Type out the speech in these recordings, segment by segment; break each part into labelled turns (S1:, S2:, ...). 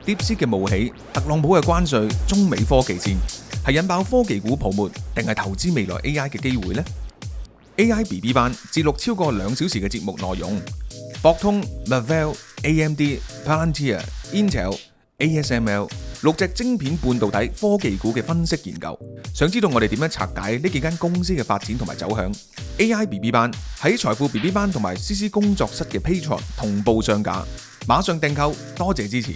S1: DeepSeek 嘅冒起、特朗普嘅關稅、中美科技戰，係引爆科技股泡沫，定係投資未來 AI 嘅機會呢？ AI BB 班節錄超過2小時嘅節目內容，博通、Marvell、AMD、Palantir、Intel、ASML 6隻晶片半導體科技股嘅分析研究。想知道我哋點樣拆解呢幾間公司嘅發展同埋走向 ？AI BB 班喺財富 BB 班同埋 CC 工作室嘅 Patreon 同步上架，馬上訂購，多謝支持。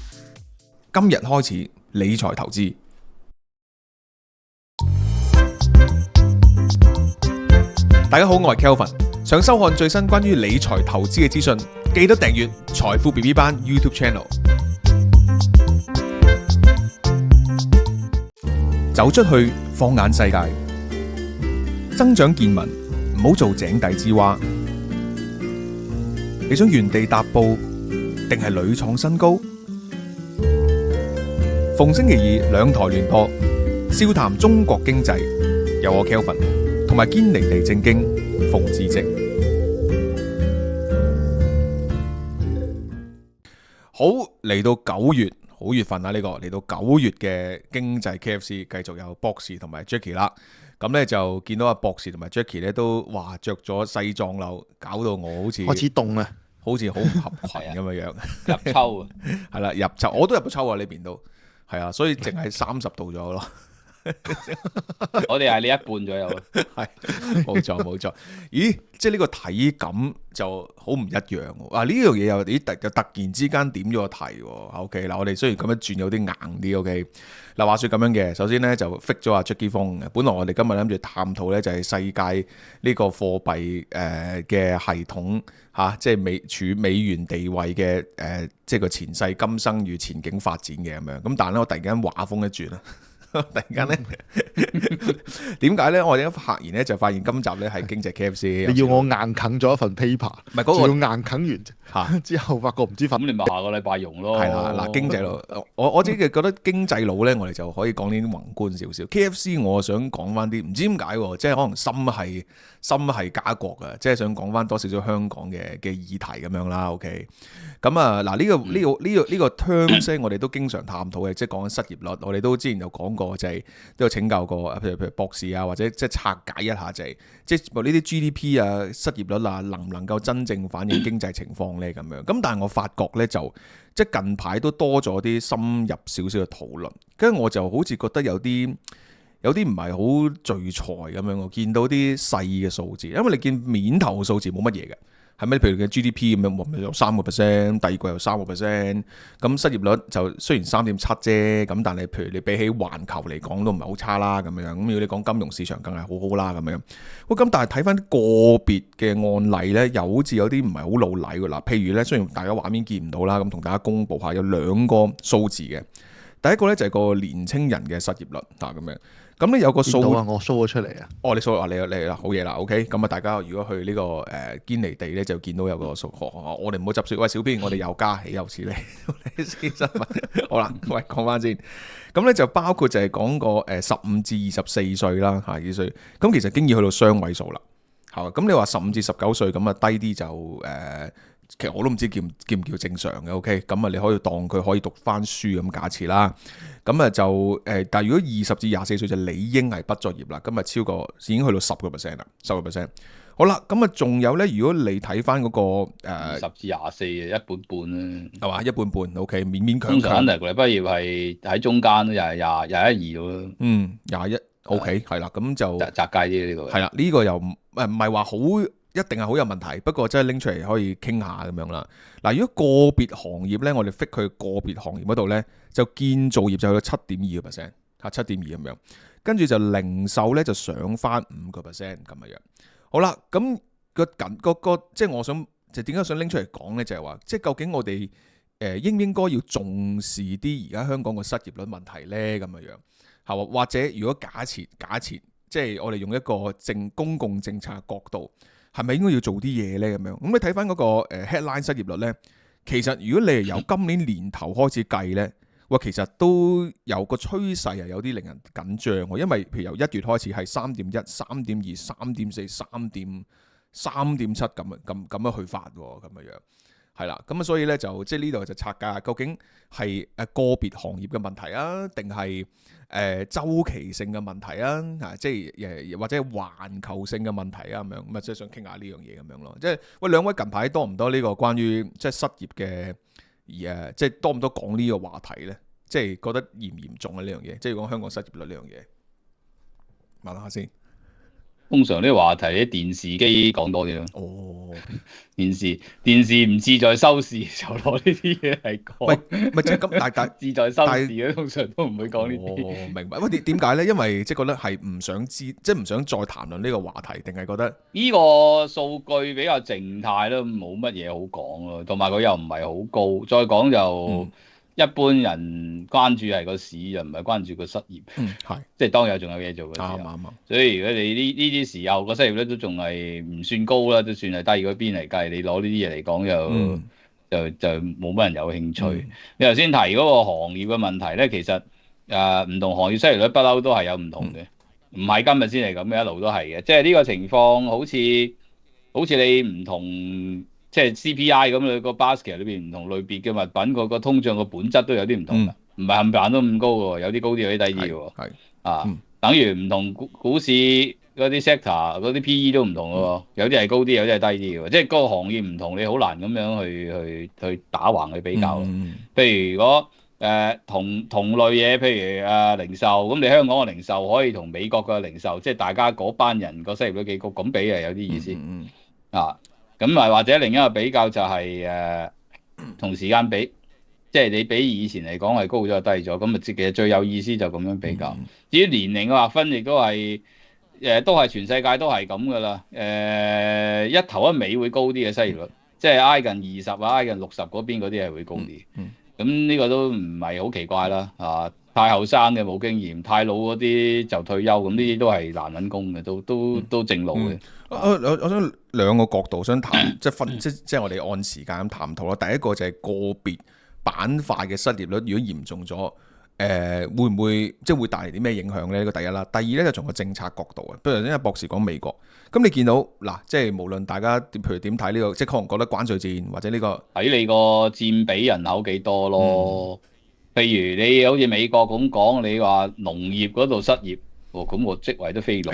S1: 今日開始理財投資。大家好，我係 Kelvin。想收看最新關於理財投資嘅資訊，記得訂閱財富 BB 班 YouTube Channel。走出去，放眼世界，增長見聞，唔好做井底之蛙。你想原地踏步，定係屢創新高？逢星期二兩台聯播，笑談中國經濟，有我 Kelvin 同埋堅尼地正經馮智政。好，嚟到9月。好月份啊！呢個嚟到9月嘅經濟 KFC 繼續有博士同埋 Jackie 啦，咁咧就見到阿博士同埋 Jackie 咧都哇着咗西裝褸，搞到我好似
S2: 開始凍啊，
S1: 好似好唔合群咁樣樣。
S3: 入秋啊，
S1: 係啦，入秋我都入咗秋啊，呢邊都係啊，所以淨係30度咗咯。
S3: 我哋係你一半左右，
S1: 係冇錯冇錯。咦，即係呢個體感就好唔一樣喎。啊，呢樣嘢又突然之間點咗個題喎。OK， 嗱，我哋雖然咁樣轉有啲硬啲。OK，嗱，話說咁樣嘅，首先咧就 fit 咗阿 Jackie 風嘅。本來我哋今日諗住探討咧就係世界呢個貨幣嘅系統嚇，即係處美元地位嘅即係個前世今生與前景發展嘅咁樣。咁但係咧，我突然間話風一轉啦。突然間咧，點解咧？我哋一發現咧，就發現今集咧係經濟 KFC。
S2: 你要我硬啃咗一份 paper，
S1: 唔係嗰個
S2: 要硬啃完嚇之後，發覺唔知份。
S3: 咁你咪下個禮拜用咯。
S1: 係啦，嗱，經濟佬，我自己覺得經濟佬咧，我哋就可以講呢啲宏觀少少。KFC 我想講翻啲，唔知點解喎，即係可能心係家國嘅，即係想講翻多少少香港嘅議題咁樣啦。OK，咁啊嗱，呢個 terms 我哋都經常探討嘅，即係講緊失業率，我哋都之前有講過。就係都有請教過，譬如博士啊，或者即係拆解一下，就係即係呢啲 GDP 啊、失業率啊，能唔能夠真正反映經濟情況咧？咁樣咁，但係我發覺咧，就即係近排都多咗啲深入少少嘅討論，跟住我就好似覺得有啲唔係好聚財咁樣，我見到啲細嘅數字，因為你見面頭數字冇乜嘢嘅。係咪？譬如嘅 GDP 咁樣，有3%，第二季有3%，咁失業率就雖然3.7啫，咁但係譬如你比起環球嚟講都唔係好差啦，咁樣。咁如果你講金融市場更係好好啦，咁樣。喂，咁但係睇翻個別嘅案例咧，又好似有啲唔係好老禮㗎啦。譬如咧，雖然大家畫面見唔到啦，咁同大家公佈下有2個數字嘅。第一個咧就係個年青人嘅失業率咁樣。咁咧有個數
S2: 啊，我 show 咗出嚟啊！
S1: 哦，你 show 啊，你啦，好嘢啦 ，OK。咁啊，大家如果去呢個堅尼地咧，就見到有個數。我哋唔好執輸。喂，小編，我哋又加起又似你先新聞。好啦，喂，講翻先。咁咧就包括就係講個15至24歲啦，嚇幾歲。咁其實經已去到雙位數啦，係嘛？咁你話15至19歲咁啊，低啲就其實我都唔知叫唔叫正常嘅 ，OK， 咁啊你可以當佢可以讀翻書咁假設啦，咁啊就但係如果20至24歲就理應係畢咗業啦，咁啊超過已經去到10% 啦，10%。好啦，咁啊仲有咧，如果你睇翻嗰個
S3: 10至24一半半啦，
S1: 係嘛，一半半 ，OK， 勉勉強強。
S3: 通常嚟畢業係喺中間又係21、22咯。
S1: 21 OK 係啦，咁就
S3: 窄街啲呢個。
S1: 係啦，呢個又唔係話好。一定係好有問題，不過真係拎出嚟可以傾下咁樣啦。嗱，如果個別行業咧，我哋 fit 佢個別行業嗰度咧，就建造業就去到7.2%，嚇7.2咁樣，跟住就零售咧就上翻5%咁樣。好啦，咁個即係我想就點解想拎出嚟講咧，就係話即係究竟我哋應唔應該要重視啲而家香港個失業率問題咧咁樣，係或者如果假設即係我哋用一個公共政策嘅角度。係咪應該要做啲嘢咧？咁樣咁你睇翻嗰個headline 失業率咧，其實如果你係由今年年頭開始計咧，哇，其實都有個趨勢係有啲令人緊張喎。因為譬如由1月開始係3.1、3.2、3.4、3.7咁樣去發喎，咁樣係啦，咁啊，所以咧就即係呢度就拆解，究竟係個別行業嘅問題啊，定係周期性嘅問題啊？即係或者係環球性嘅問題啊咁樣，咁啊即係想傾下呢樣嘢咁樣咯。即係喂，兩位近排多唔多呢個關於即係失業嘅即係多唔多講呢個話題咧？即係覺得嚴唔嚴重啊呢樣嘢？即係講香港失業率呢樣嘢，問下先。
S3: 通常呢個話題啲電視機講多啲咯。
S1: 哦，
S3: 電視唔志在收視就攞呢啲嘢嚟講。
S1: 喂，咪即係咁，但
S3: 志在收視嘅通常都唔會講呢啲。
S1: 哦，明白。喂，點解咧？因為即係覺得係唔想知，即係唔想再談論呢個話題，定係覺得
S3: 呢個數據比較靜態咯，冇乜嘢好講咯，同埋佢又唔係好高。再講就一般人關注係個市，又唔係關注個失業。
S1: 係，
S3: 即係當有仲有嘢做嘅時候。
S1: 啱。
S3: 所以如果你呢啲時候個失業率都仲係唔算高啦，都算係低嗰邊嚟計，你攞呢啲嘢嚟講就冇乜人有興趣。你頭先提嗰個行業嘅問題咧，其實唔同行業失業率不嬲都係有唔同嘅，唔係今日先係咁嘅，一路都係嘅。即係呢個情況好似你唔同。即係 CPI 咁，你個 basket 裏邊唔同類別嘅物品，個通脹個本質都有啲唔同㗎，唔係冚唪唥都咁高嘅喎，有啲高啲，有啲低啲嘅喎。等於唔同股市嗰啲 sector 嗰啲 PE 都唔同嘅喎，有啲係高啲，有啲係低啲嘅喎。即係個行業唔同，你好難咁樣去打橫去比較。譬如如果同類嘢，譬如零售，咁你香港嘅零售可以同美國嘅零售，即係大家嗰班人個失業率幾高，咁比係有啲意思。咁啊，或者另一個比較就係同時間比，即係你比以前嚟講係高咗低咗，咁啊其實最有意思就咁樣比較。至於年齡嘅劃分，亦都係都係全世界都係咁噶啦。一頭一尾會高啲嘅失業率，即係挨近20啊，挨近60嗰邊嗰啲係會高啲。咁呢個都唔係好奇怪啦。太後生嘅冇經驗，太老嗰啲就退休，咁呢啲都係難揾工嘅，都正路嘅。
S1: 我想兩個角度想談，即係我哋按時間咁探討啦。第一個就係個別板塊嘅失業率，如果嚴重咗，會唔會即係會帶嚟啲咩影響咧？呢個第一啦。第二咧就從個政策角度啊，譬如頭先阿博士講美國，咁你見到嗱，即係無論大家譬如點睇呢個，即係可能覺得關稅戰或者呢個
S3: 睇你個佔比人口幾多咯。譬如你好似美國咁講，你話農業嗰度失業，咁我職位都飛落。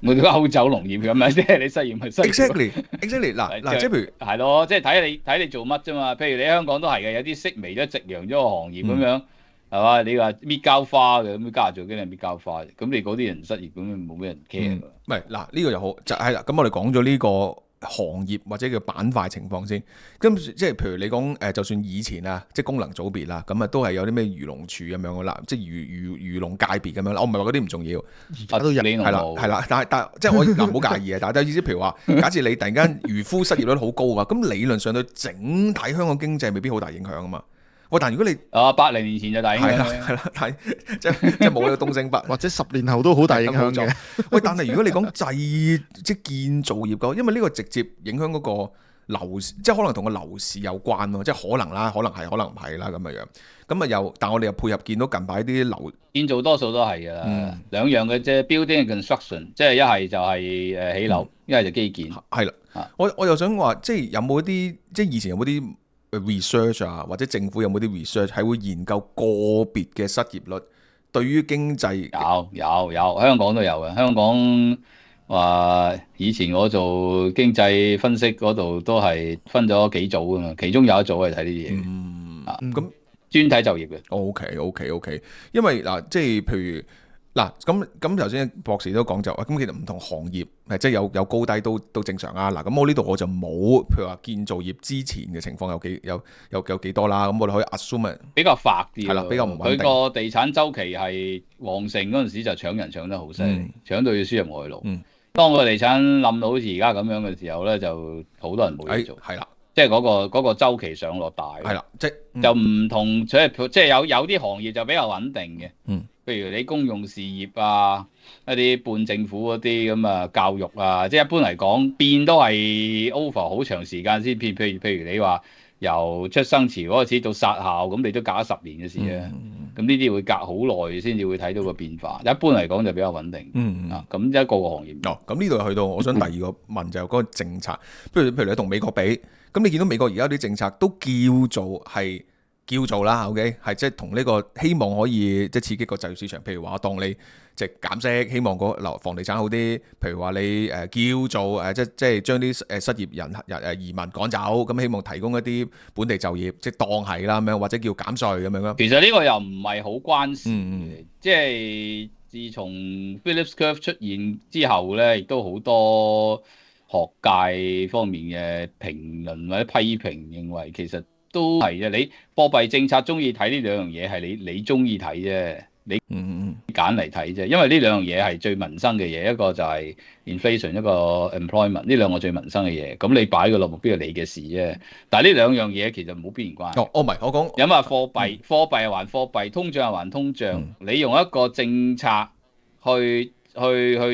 S3: 我哋歐洲農業咁樣，即係你失業咪失業。
S1: Exactly 嗱，即係譬如
S3: 係咯，即係睇你做乜啫嘛。譬如你香港都係嘅，有啲式微咗、夕陽咗個行業咁樣，係嘛？你話搣膠花嘅咁，加做經理搣膠花，咁你嗰啲人失業咁，冇咩人 care 㗎。
S1: 唔係嗱，呢個又好就係啦。咁我哋講咗呢個行業或者叫板塊情況先，咁即係譬如你講就算以前啊，即係功能組別啦，咁啊都係有啲咩漁農處咁樣嘅啦，即係漁農界別咁樣啦。我唔係話嗰啲唔重要，
S2: 而家都有
S1: 係啦，但即係我嗱唔好介意啊。但係意思譬如話，假設你突然間漁夫失業率好高啊，咁理論上對整體香港經濟未必好大影響啊嘛。喂，但如果你
S3: 80年前就大影響
S1: 係啦，但係即係冇呢個東星北，
S2: 或者10年後都好大影響嘅。
S1: 喂，但係如果你講即係建造業嘅，因為呢個直接影響嗰個樓市，即係可能同個樓市有關咯，即係可能啦，可能係，可能唔係啦咁嘅樣。咁啊又，但我哋又配合見到近排啲樓
S3: 建造多數都係㗎啦，兩樣嘅啫。Building and construction， 即係一係就係起樓，一係就基建。
S1: 係啦，我又想話，即係有冇啲，即係以前有冇啲research 啊，或者政府有冇啲 research 係會研究個別嘅失業率對於經濟？
S3: 有，香港都有嘅。香港話以前我做經濟分析嗰度都係分咗幾組㗎嘛，其中有一組係睇呢啲嘢。咁專睇就業嘅。
S1: OK，因為嗱，即係譬如。嗱，咁頭先博士都講就，咁其實唔同行業即係有高低都正常啊。嗱，咁我呢度我就冇，譬如話建造業之前嘅情況有幾多啦。咁我哋可以 assume
S3: 比較發啲，
S1: 係啦，比較唔穩定。
S3: 佢個地產周期係旺盛嗰陣時就搶人搶得好犀利，搶到要輸入外勞。當個地產冧到好似而家咁樣嘅時候咧，就好多人冇嘢做。
S1: 係啦，
S3: 即係嗰個週期上落大。
S1: 係啦，
S3: 就唔同，即係有啲行業就比較穩定嘅。譬如你公用事業啊，一啲半政府嗰啲咁啊，教育啊，即係一般嚟講變都係 over 好長時間先變。譬如你話由出生潮嗰陣時到殺校，咁你都隔咗10年嘅事啊。咁呢啲會隔好耐先至會睇到個變化。一般嚟講就比較穩定。咁一個行業。
S1: 咁呢度去到，我想第二個問就係嗰個政策，譬如你同美國比，咁你見到美國而家啲政策都叫做啦 ，OK， 係即係同呢個希望可以即係刺激個就業市場。譬如話當你即係減息，希望個房地產好啲。譬如話你叫做即係將啲失業人移民趕走，咁希望提供一啲本地就業，即係當係啦咁樣，或者叫減稅咁樣咯。
S3: 其實呢個又唔係好關事嘅，即係自從 Phillips Curve 出現之後咧，亦都好多學界方面嘅評論或者批評認為其實都係啫，你貨幣政策中意睇呢兩樣嘢係你中意睇啫，你揀嚟睇啫，因為呢兩樣嘢係最民生嘅嘢，一個就係 inflation， 一個 employment， 呢兩個最民生嘅嘢，咁你擺個落目標係你嘅事啫。但係呢兩樣嘢其實冇必然關係。
S1: 唔係，我講
S3: 有嘛貨幣係還貨幣，通脹係還通脹。你用一個政策去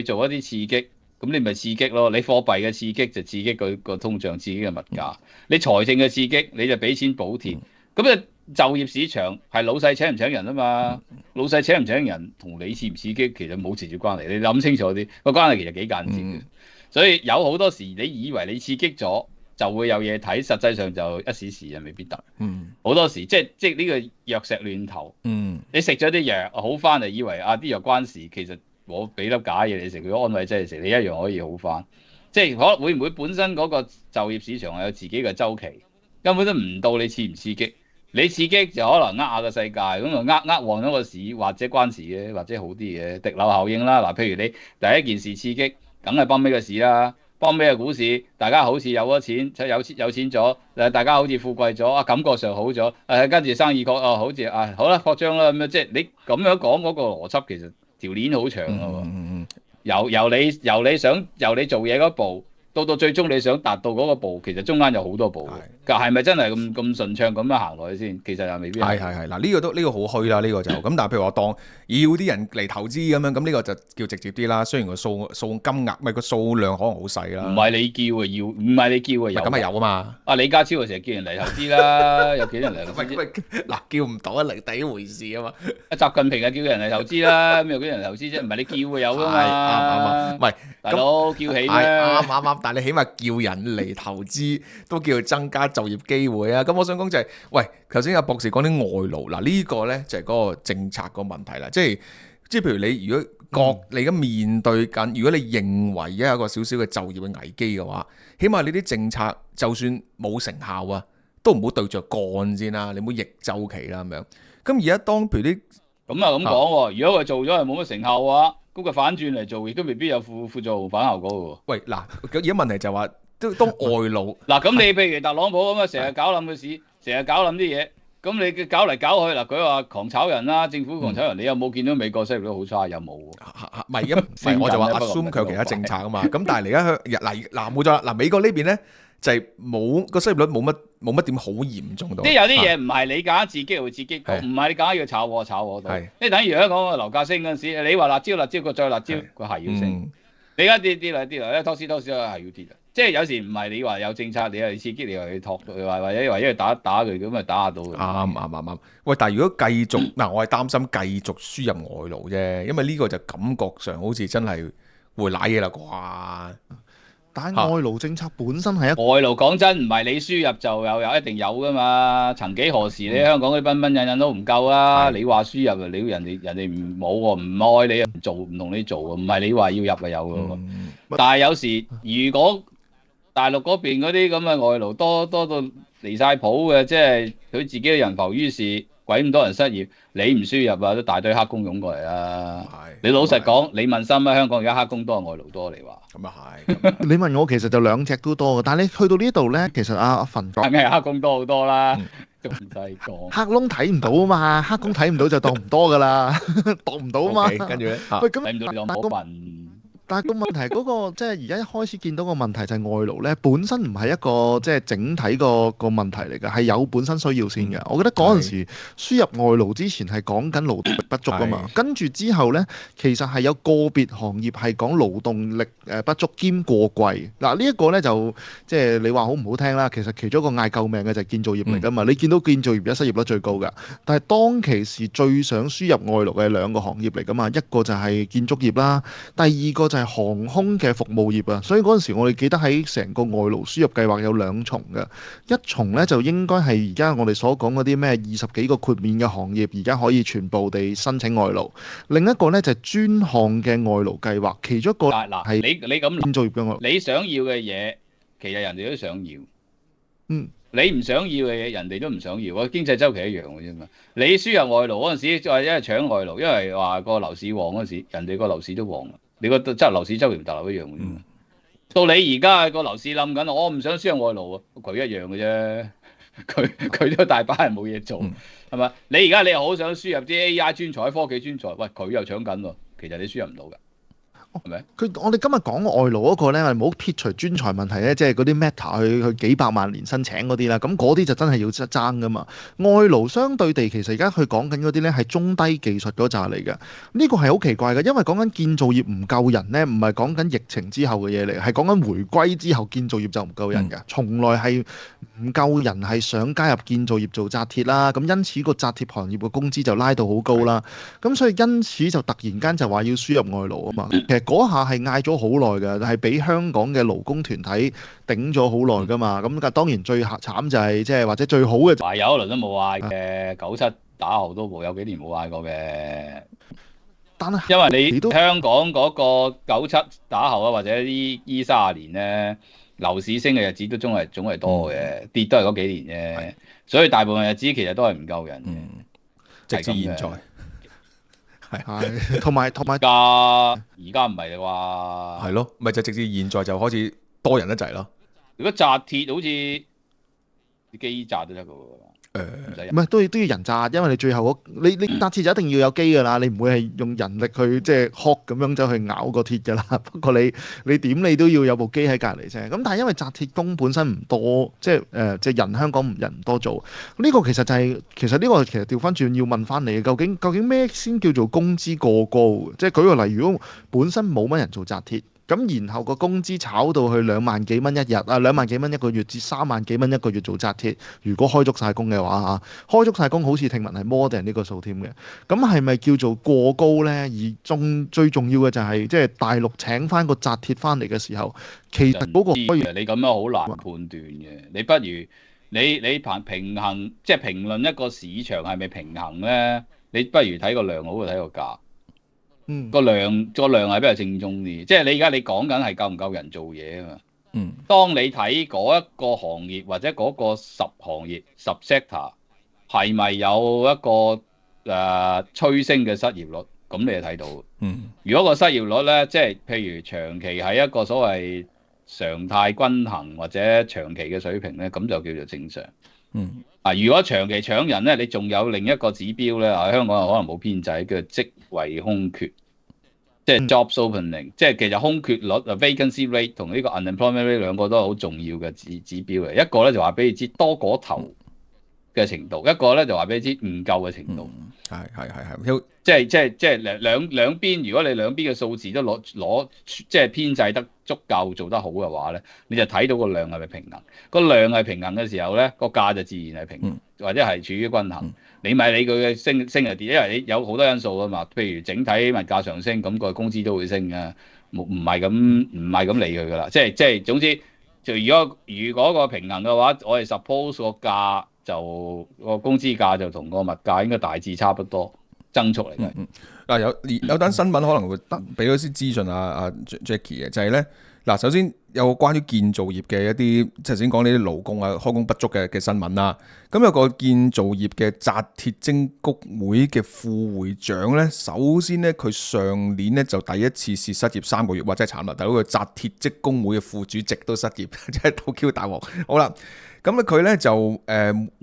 S3: 做一啲刺激。咁你咪刺激咯，你貨幣嘅刺激就刺激佢個通脹，刺激嘅物價。你財政嘅刺激，你就俾錢補貼。咁啊，就業市場係老細請唔請人啊嘛？老細請唔請人同你刺唔刺激其實冇直接關係。你諗清楚啲，個關係其實幾間接嘅。所以有好多時你以為你刺激咗就會有嘢睇，實際上就一時又未必得。好多時即係呢個藥石亂投。你食咗啲藥好翻就以為啲藥關事，其實。我俾粒假嘢你食，佢安慰劑你食，你一樣可以好翻。即係會唔會本身嗰個就業市場係有自己嘅周期，根本都唔到你刺唔刺激。你刺激就可能下個世界，咁就旺咗個市，或者關事嘅，或者好啲嘅滴漏效應啦。嗱，譬如你第一件事刺激，梗係幫尾個市啦，幫尾個股市，大家好似有咗錢，有錢咗，大家好似富貴咗，感覺上好咗，跟住生意好似好啦擴張啦咁樣，即係你咁樣講嗰個邏輯其實。條鏈好長啊！由你做嘢嗰步，到最終你想達到嗰個步，其實中間有好多步嘅。係咪真係咁順暢咁樣行落去先？其實又未必係。
S1: 係嗱，呢個好虛啦，呢個就咁。但係譬如話當要啲人嚟投資咁樣，咁呢個就叫直接啲啦。雖然個數金額咪個數量可能好細啦。
S3: 唔係你叫啊要，唔係你叫啊有。
S1: 咁係有啊嘛。
S3: 李家超成日叫人嚟投資啦，有幾多人嚟投資？
S1: 嗱，叫唔到係第一回事啊嘛。
S3: 習近平啊叫人嚟投資啦，咁有幾多人投資啫？唔係你叫啊有噶嘛。
S1: 啱，唔係
S3: 大佬叫起咩？
S1: 啱，但係你起碼叫人嚟投資都叫增加就業機會啊！咁我想講就係，喂，頭先阿博士講啲外勞，嗱呢個咧就係嗰個政策個問題啦，即係譬如你如果你而家面對緊，如果你認為而家有一個少少嘅就業嘅危機嘅話，起碼你啲政策就算冇成效啊，都唔好對着幹先啦，你唔好逆周期啦咁樣。咁而家當譬如啲
S3: 咁咁講喎，如果佢做咗係冇乜成效嘅話，咁佢反轉嚟做，亦都未必有副作用反效果嘅喎。
S1: 喂，嗱，而家問題就係話，當外勞
S3: 嗱，咁你譬如特朗普咁啊，成日搞冧個市，成日搞冧啲嘢，咁你搞嚟搞去嗱，佢話狂炒人啦，政府狂炒人，你有冇見到美國失業率好差？有冇？
S1: 唔係我就話 assume 佢有其他政策啊嘛。咁但係而家嗱冇咗啦，嗱美國呢邊咧就係冇個失業率冇乜點好嚴重到。
S3: 即係有啲嘢唔係你揀自己會刺激到，唔係你揀要炒我到。即係等於香港個樓價升嗰陣時，你話辣椒佢再辣椒，佢係要升。你而家跌落咧，拖絲係要跌。即係有時唔係你話有政策，你係刺激，你又去托佢，或者去打佢咁咪打下到。啱。喂，但係如果繼續嗱，我係擔心繼續輸入外勞啫，因為呢個就感覺上好似真係會瀨嘢啦啩。
S2: 但係外勞政策本身係
S3: 外勞講真，唔係你輸入就有一定有噶嘛。曾幾何時你香港啲賓引都唔夠啊？你話輸入啊，你人哋唔冇喎，唔愛你啊，唔做唔同你做啊，唔係你話要入就有噶。但係有時如果大陸嗰邊嗰啲咁嘅外勞多到離晒譜嘅，即係佢自己嘅人浮於事，鬼咁多人失業，你唔輸入啊，都大堆黑工湧過嚟啦。你老實講，你問心啊，香港而家黑工多外勞多，你話？咁啊係。
S2: 你問我其實就兩隻都多嘅，但係你去到呢度咧，其實阿馮
S3: 梗係黑工多好多啦，仲唔使講。
S2: 黑窿睇唔到啊嘛，黑工睇唔到就當唔多噶啦，當唔到啊嘛。
S1: 跟住咧，
S2: 喂咁
S3: 睇唔到你當冇份。
S2: 但係個問題嗰個即係而家一開始見到個問題就係外勞咧，本身唔係一個即係整體個問題嚟嘅，係有本身需要先嘅。我記得嗰陣時輸入外勞之前係講緊勞動力不足啊嘛，跟住之後咧，其實係有個別行業係講勞動力不足兼過貴。嗱呢一個咧就即係你話好唔好聽啦，其實其中一個嗌救命嘅就係建造業嚟㗎嘛。你見到建造業而家失業率最高㗎，但係當其時最想輸入外勞嘅兩個行業嚟㗎嘛，一個就係建築業啦，第二個就係航空嘅服務業啊。所以嗰陣時我哋記得喺成個外勞輸入計劃有兩重嘅，一重呢就應該係而家我哋所講嗰啲咩20幾個豁免嘅行業，而家可以全部地申請外勞。另一個呢就係專項嘅外勞計劃，其中一個係
S3: 你咁
S2: 建造業嘅外勞。
S3: 你想要嘅嘢，其實人哋都想要。
S2: 嗯。
S3: 你唔想要嘅嘢，人哋都唔想要。個經濟周期一樣嘅啫嘛。你輸入外勞嗰陣時，就係因為搶外勞，因為話個樓市旺嗰陣時，人哋個樓市都旺啦。你個即係樓市周期唔大流一樣嘅啫嘛。到你而家個樓市冧緊，我唔想輸入外勞啊，佢一樣嘅啫。佢都大把人冇嘢做，係咪？你而家你又好想輸入啲 AI 專才、科技專才，喂，佢又搶緊喎。其實你輸入唔到㗎。係咪？
S2: 我哋今日講外勞嗰個咧，唔好撇除專才問題咧，即係嗰啲 Meta 去幾百萬年薪請嗰啲啦，咁嗰啲就真係要爭噶嘛。外勞相對地，其實而家佢講緊嗰啲咧係中低技術嗰扎嚟嘅，呢個係好奇怪嘅，因為講緊建造業唔夠人咧，唔係講緊疫情之後嘅嘢嚟，係講緊回歸之後建造業就唔夠人嘅，從來係唔夠人係想加入建造業做紮鐵啦，咁因此個紮鐵行業嘅工資就拉到好高啦，咁所以因此就突然間就話要輸入外勞啊嘛。嗰下係嗌咗好耐嘅，係俾香港嘅勞工團體頂咗好耐噶嘛。咁當然最慘就係即係或者最好嘅，
S3: 有一輪都冇嗌嘅，97打後都冇，有幾年冇嗌過嘅。
S2: 但係
S3: 因為你香港嗰個97打後啊，或者呢30年咧，樓市升嘅日子都總係多嘅，跌都係嗰幾年啫。所以大部分日子其實都係唔夠人嘅，
S1: 直至現在。
S2: 係，同埋
S3: 而家唔係話
S1: 係咯，咪就直至現在就開始多人一齊咯。
S3: 如果紮鐵好似機紮都得噶喎，
S2: 唔係都要人紮，因為你最後你紮鐵就一定要有機噶啦，你唔會係用人力去即係殼咁樣走去咬個鐵噶啦。不過你點你都要有部機喺隔離啫。咁但係因為紮鐵工本身唔多，即係人香港人唔多做。呢個其實就係其實呢個其實調翻轉要問翻你，究竟咩先叫做工資過高？即係舉個例，如果本身冇乜人做紮鐵。咁然後個工資炒到去2萬幾蚊一日啊，2萬幾蚊一個月至3萬幾蚊一個月做紮鐵，如果開足晒工嘅話嚇，開足晒工好似聽聞係more than呢個數添嘅，咁係咪叫做過高呢？而最重要嘅就係即係大陸請翻個紮鐵翻嚟嘅時候，其實嗰個
S3: 你咁樣好難判斷嘅，你不如你平衡，即係評論一個市場係咪平衡呢？你不如睇個量好過睇個價。個量係比較正宗啲，即係你而家你講緊係夠唔夠人做嘢啊嘛。當你睇嗰一個行業或者嗰個行業 subsector 係咪有一個催升嘅失業率，咁你就睇到。如果個失業率咧，即係譬如長期係一個所謂常態均衡或者長期嘅水平咧，咁就叫做正常。如果長期搶人咧，你仲有另一個指標咧，香港可能冇編制，叫職位空缺，即係 jobs opening，即係其實空缺率vacancy rate 同呢個 unemployment rate 兩個都係好重要嘅指標嚟。一個咧就話俾你知多過頭嘅程度，一個咧就話俾你知唔夠嘅程度。係，即係兩邊，如果你兩邊嘅數字都攞即係編制得足夠做得好嘅話咧，你就睇到個量係咪平衡。個量係平衡嘅時候咧，個價就自然係平衡，或者係處於均衡。你咪理佢嘅升係跌，因為你有好多因素啊嘛。譬如整體物價上升，咁個工資都會升嘅，唔係咁理佢噶啦。即係總之，就如果個平衡嘅話，我哋 suppose 個價就個工資價就同個物價應該大致差不多增速嚟嘅。
S1: 嗱有單新聞可能會俾咗啲資訊阿 Jackie 嘅，就係咧嗱，首先有關於建造業嘅一啲頭先講呢啲勞工啊開工不足嘅新聞啦。咁有個建造業嘅紮鐵精工會嘅副會長咧，首先咧佢上年咧就第一次是失業3個月，或者係慘啦，但係嗰個紮鐵職工會嘅副主席都失業，即係到 Q 大鑊。好啦，咁咧佢咧就唔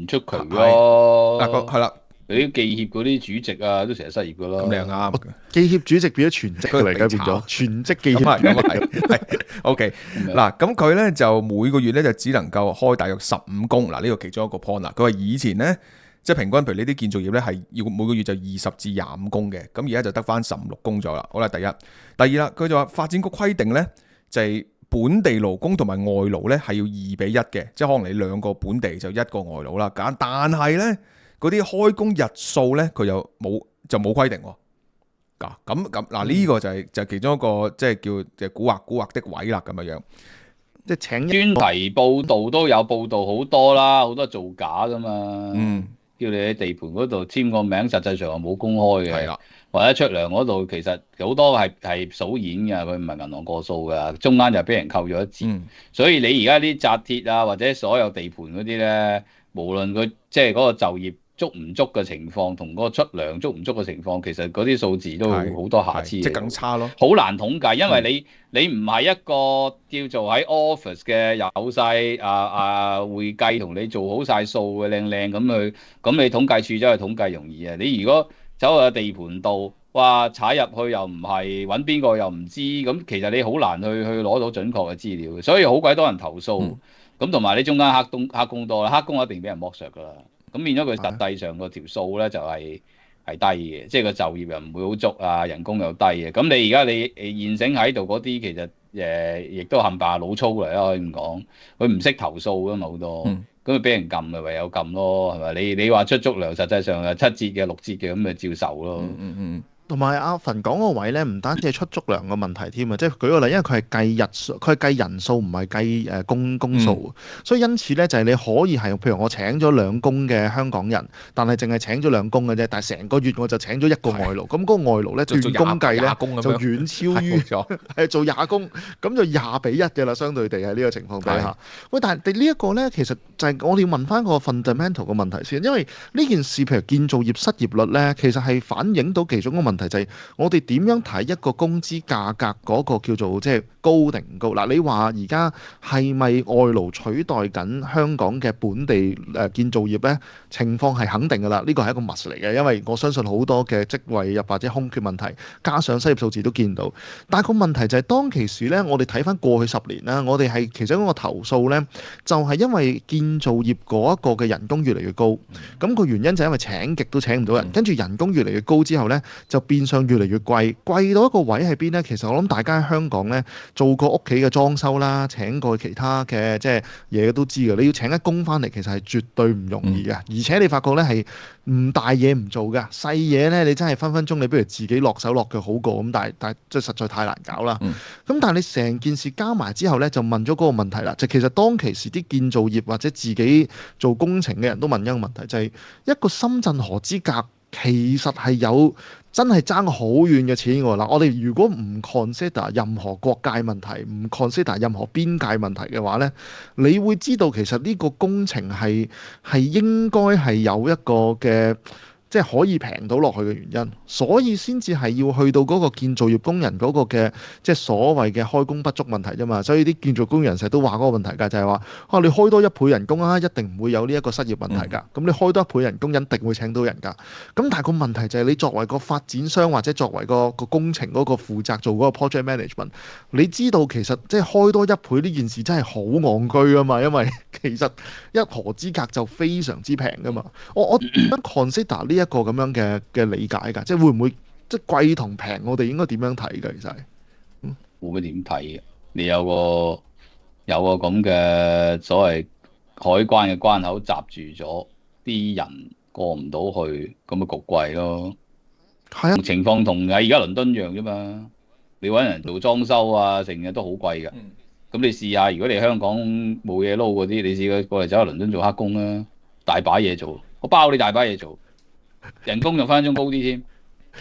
S3: 出奇咯。
S1: 係啦。
S3: 啲記協嗰啲主席啊，都成日失業噶啦。
S1: 咁你又啱嘅。
S2: 記協主席變咗全職嚟嘅，變咗全職記協。
S1: 係 OK 嗱，咁佢咧就每個月咧就只能夠開大約15工。嗱，呢個其中一個 point 啦。佢話以前咧即係平均，譬如呢啲建造業咧係要每個月就20至25工嘅，咁而家就得翻16工咗啦。好啦，第一，第二啦，佢就話發展局規定咧就係本地勞工同埋外勞咧係要2:1嘅，即係可能你2個本地就1個外勞啦。但係咧嗰啲開工日數咧佢又冇規定喎。嗱呢個就係其中一個即係叫蠱惑的位啦咁樣。
S2: 即係請
S3: 專題報導都有報導好多啦，好多造假噶嘛。叫你喺地盤嗰度簽個名，實際上又冇公開嘅。
S1: 係啦，
S3: 或者出糧嗰度其實好多係數演嘅，佢唔係銀行過數㗎，中間就俾人扣咗一截。所以你而家啲紮鐵啊，或者所有地盤嗰啲咧，無論佢即係嗰個就業足唔足嘅情況，同嗰個出糧足唔足嘅情況，其實嗰啲數字都好多瑕疵，
S1: 即係更差咯。
S3: 好難統計，因為你唔係一個叫做喺 office 嘅有晒會計同你做好晒數嘅靚靚咁去，咁你統計處真係統計容易啊！你如果走去地盤度，哇踩入去又唔係揾邊個又唔知，咁其實你好難去攞到準確嘅資料，所以好鬼多人投訴。咁同埋你中間黑工多啦，黑工一定俾人剝削㗎啦。咁變咗佢實際上個條數咧就係低嘅，即係個就業又唔會好足啊，人工又低嘅。咁你而家你現成喺度嗰啲其實亦都冚唪唥老粗嚟啦，可以咁講。佢唔識投訴㗎嘛好多，咁佢俾人撳咪唯有撳咯，係咪？你話出足糧，實際上係7折嘅6折嘅，咁咪照受咯。
S2: 同埋阿馮講個位咧，唔單止係出足糧嘅問題添啊，即係舉個例，因為佢係計日數，佢係計人數，唔係計工數，所以因此咧就係你可以係譬如我請咗2工嘅香港人，但係淨係請咗2工嘅啫，但係成個月我就請咗1個外勞，咁嗰個外勞咧斷工計咧就遠超於係做20工，咁就2:1嘅啦，相對地喺呢個情況底下。喂，但係呢一個咧，其實就係我哋要問翻個 fundamental 嘅問題先，因為呢件事譬如建造業失業率咧，其實係反映到其中一個問題。就係我哋點樣睇一個工資價格嗰個叫做即係高定唔高？嗱，你話而家係咪外勞取代緊香港嘅本地建造業呢？情況係肯定㗎啦，呢個係一個 must 嚟嘅，因為我相信好多嘅職位又或者空缺問題，加上失業數字都見到。但係個問題就係當其時呢，我哋睇翻過去10年啦，我哋係其中一個投訴呢，就係因為建造業嗰一個嘅人工越嚟越高，咁個原因就係因為請極都請唔到人，跟住人工越嚟越高之後呢，就變相越嚟越貴，貴到一個位喺邊呢？其實我諗大家喺香港呢，做過屋企嘅裝修啦，請過其他嘅即係嘢都知嘅。你要請一工翻嚟，其實係絕對唔容易嘅。而且你發覺呢係唔大嘢唔做嘅，細嘢呢你真係分分鐘你不如自己落手落腳好過咁，但係即係實在太難搞啦。咁但係你成件事加埋之後呢，就問咗嗰個問題啦。就其實當其時啲建造業或者自己做工程嘅人都問一個問題，就係一個深圳河之隔。其實係有真係爭好遠嘅錢喎。嗱，我哋如果唔 consider 任何國界問題，唔 consider 任何邊界問題嘅話呢，你會知道其實呢個工程係應該係有一個嘅。即係可以平到落去嘅原因，所以先至係要去到嗰個建造業工人嗰個嘅即係所謂嘅開工不足問題啫嘛。所以啲建造工人成日都話嗰個問題㗎，就係話你開多1倍人工啊，一定唔會有呢一個失業問題㗎。咁你開多1倍人工，一定會請到人㗎。咁但係個問題就係你作為個發展商或者作為個工程嗰個負責做嗰個 project management，你知道其實即係開多1倍呢件事真係好戇居啊嘛，因為其實一河之隔就非常之平㗎嘛。我點樣 consider 呢一個咁樣嘅理解㗎，即係會唔會即係貴同平，我哋應該點樣睇㗎？其實
S3: 冇乜點睇嘅，你有個咁嘅所謂海關嘅關口閘住咗，啲人過唔到去，咁咪焗貴咯。係啊，情況同而家倫敦一樣啫嘛。你揾人做裝修啊，成日都好貴㗎。咁你試下，如果你香港冇嘢撈嗰啲，你試過嚟走去倫敦做黑工啦，大把嘢做，我包你大把嘢做。人工就分分鐘高啲添，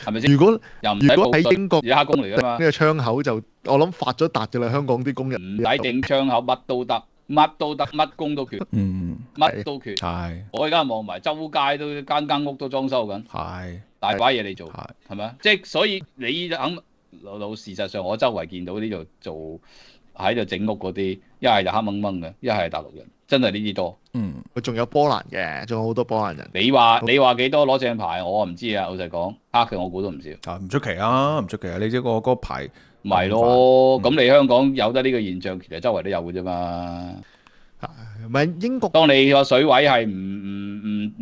S3: 係咪先？如果
S2: 喺英國
S3: 而家黑工嚟㗎嘛，
S2: 呢個窗口就我諗發咗達㗎啦。香港啲工人
S3: 唔使整窗口，乜都得，乜工都缺，乜都缺。係我而家望埋周街都間屋都裝修緊，係大把嘢你做，係咪啊？即係所以你肯老事實上，我周圍見到呢度做喺度整屋嗰啲，一係就黑掹掹嘅，一係大陸人。真係呢啲多。
S2: 佢仲有波蘭嘅，仲有好多波蘭人。
S3: 你話幾多攞正牌，我唔知啊。老實講，黑嘅我估都唔少。
S1: 啊，唔出奇啊，唔出奇啊！你即個嗰個牌
S3: 唔係咯，咁你香港有得呢個現象，其實周圍都有嘅啫嘛。
S2: 唔係英國，
S3: 當你個水位係唔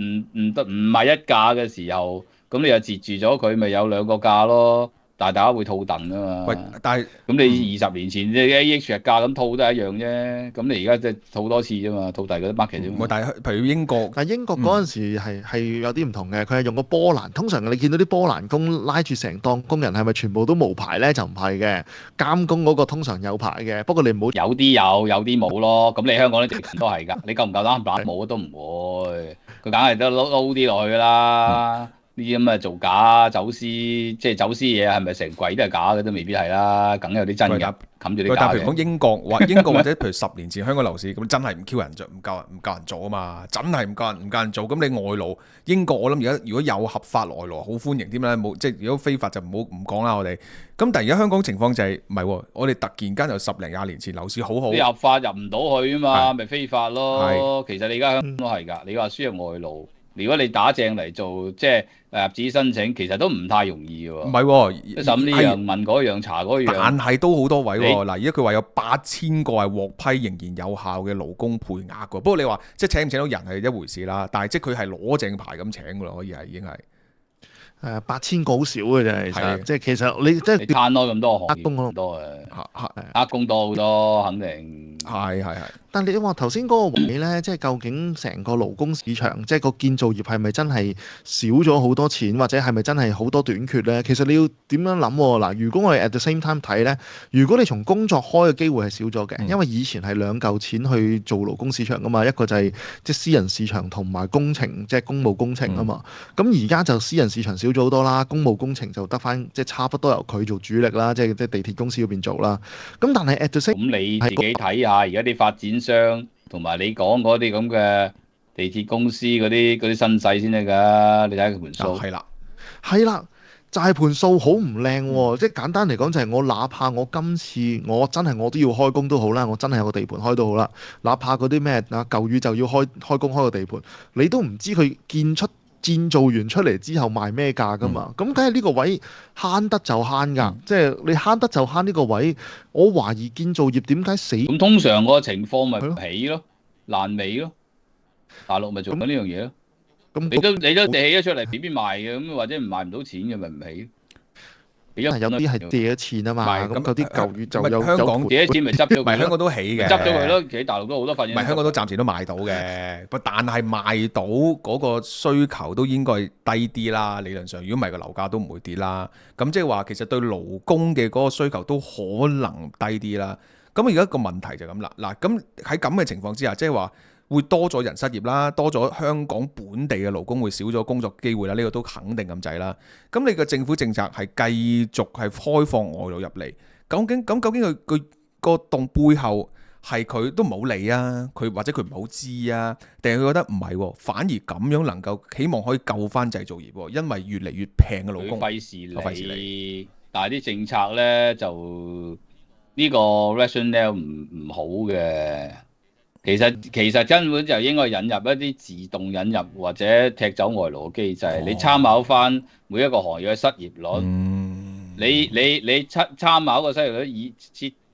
S3: 係一價嘅時候，咁你就截住咗佢，咪有兩個價咯。但係大家會套戥啊嘛。
S1: 喂，但係
S3: 咁你20年前你 AH 日價咁套都係一樣啫。咁你而家即係套多次啫嘛，套第二嗰啲 market 啫嘛。
S1: 但係譬如英國，
S2: 但英國嗰陣時係有啲唔同嘅，佢係用個波蘭。通常你見到啲波蘭工拉住成檔工人，係咪全部都無牌咧？就唔係嘅，監工嗰個通常有牌嘅。不過你唔好
S3: 有啲有啲冇咯。咁你香港啲直情都係㗎。你夠唔夠膽攬冇都唔會。佢梗係都撈啲落去㗎啦。呢啲咁嘅造假、走私，即係走私嘢係咪成櫃都係假嘅都未必係啦，梗有啲真㗎，冚住啲假
S1: 但係譬如講
S3: 嘅。
S1: 英國或者譬如10年前香港樓市咁，真係唔 Q 人做，唔夠人做啊嘛，真係唔夠人做。咁你外勞英國，我諗而家如果有合法外勞，好歡迎添啦。冇即係如果非法就唔講啦，我哋。咁但係而家香港情況就係唔係喎？我哋突然間就10零20年前樓市好好，
S3: 你合法入唔到去啊嘛，
S1: 係
S3: 咪非法咯。其實你而家香港都係㗎，你話輸入外勞，如果你打正嚟做即係入紙申請，其實都唔太容易嘅喎。
S1: 唔係喎，
S3: 審呢樣問嗰樣查嗰樣，
S1: 但係都好多位喎。嗱，而家佢話有8000個係獲批仍然有效嘅勞工配額㗎。不過你話即係請唔請到人係一回事啦，但係即係佢係攞正牌咁請㗎啦，可以係已經係。
S2: 8000個好少嘅啫，其實即係其實你即係
S3: 你攤開咁多行業
S2: 工
S3: 咁多黑工多好多，肯定
S1: 係。
S2: 但你話頭先嗰個位呢，即係究竟成個勞工市場，即係個建造業係咪真係少咗好多錢，或者係咪真係好多短缺呢？其實你要點樣諗喎？嗱，如果我哋 at the same time 睇呢，如果你從工作開嘅機會係少咗嘅，因為以前係兩嚿錢去做勞工市場噶嘛，一個就係即係私人市場同埋工程，即係公務工程啊嘛。咁而家就私人市場少咗好多啦，公務工程就得翻即係差不多由佢做主力啦，即係地鐵公司嗰邊做啦。咁但係 at the same
S3: 咁你自己睇下，而家啲發展商同埋你講嗰啲咁嘅地鐵公司嗰啲身世先得㗎，你睇佢盤數。
S2: 係啦，就係盤數好唔靚喎。即係簡單嚟講，就係我哪怕我今次我真係我都要開工都好啦，我真係有個地盤開都好啦。哪怕嗰啲咩舊雨就要開工開個地盤，你都唔知佢建造完出嚟之後賣咩價㗎嘛？咁梗係呢個位慳得就慳㗎，即係你慳得就慳呢個位。我懷疑建造業點解死？
S3: 咁通常個情況咪起咯，爛尾咯，大陸咪做緊呢樣嘢咯。咁你都起咗出嚟，邊邊賣嘅咁，或者唔賣唔到錢嘅咪唔起。
S2: 有啲係借咗錢啊嘛，咁嗰啲舊月就有
S1: 香港
S3: 借咗錢咪執咗佢。
S1: 唔係香港都起嘅，
S3: 執咗佢咯。其實大陸都好多發展。
S1: 唔係香港都暫時都賣到嘅，但係賣到嗰個需求都應該低啲啦。理論上，如果唔係個樓價都唔會跌啦。咁即係話其實對勞工嘅嗰個需求都可能低啲啦。咁而家個問題就咁啦。嗱，咁喺咁嘅情況之下，即係話會多咗人失業啦，多咗香港本地嘅勞工會少咗工作機會啦，呢個都肯定咁滯啦。咁你個政府政策係繼續係開放外勞入嚟，究竟佢個洞背後係佢都唔好理啊，佢或者佢唔好知啊，定係佢覺得唔係喎，反而咁樣能夠希望可以救翻製造業喎，因為越嚟越平嘅勞工，
S3: 費事理。但係啲政策咧就呢個 rationale 唔好嘅。其實根本就應該引入一啲自動引入或者踢走外勞嘅機制。你參考翻每一個行業嘅失業率，你參考個失業率以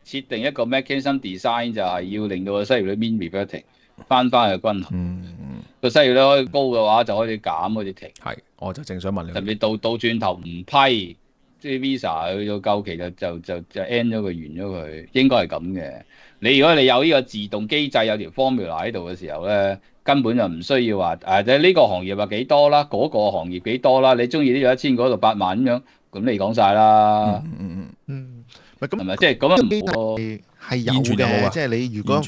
S3: 設定一個 mechanism design 就係要令到個失業率 mean reverting 翻去均衡。個失業率可以高嘅話就可以減，可以停。
S1: 係，我就正想問你。
S3: 特別到轉頭唔批，即係 visa 去到夠期就 end 咗佢，完咗佢，應該係咁嘅。如果你有呢個自動機制，有條 formula 喺度嘅時候咧，根本就唔需要話即係呢個行業話幾多啦，嗰個行業幾多啦，你中意呢度1000，嗰度8萬咁樣，咁你講晒啦。係咪即係咁樣？
S2: 機制係有嘅，即係你如果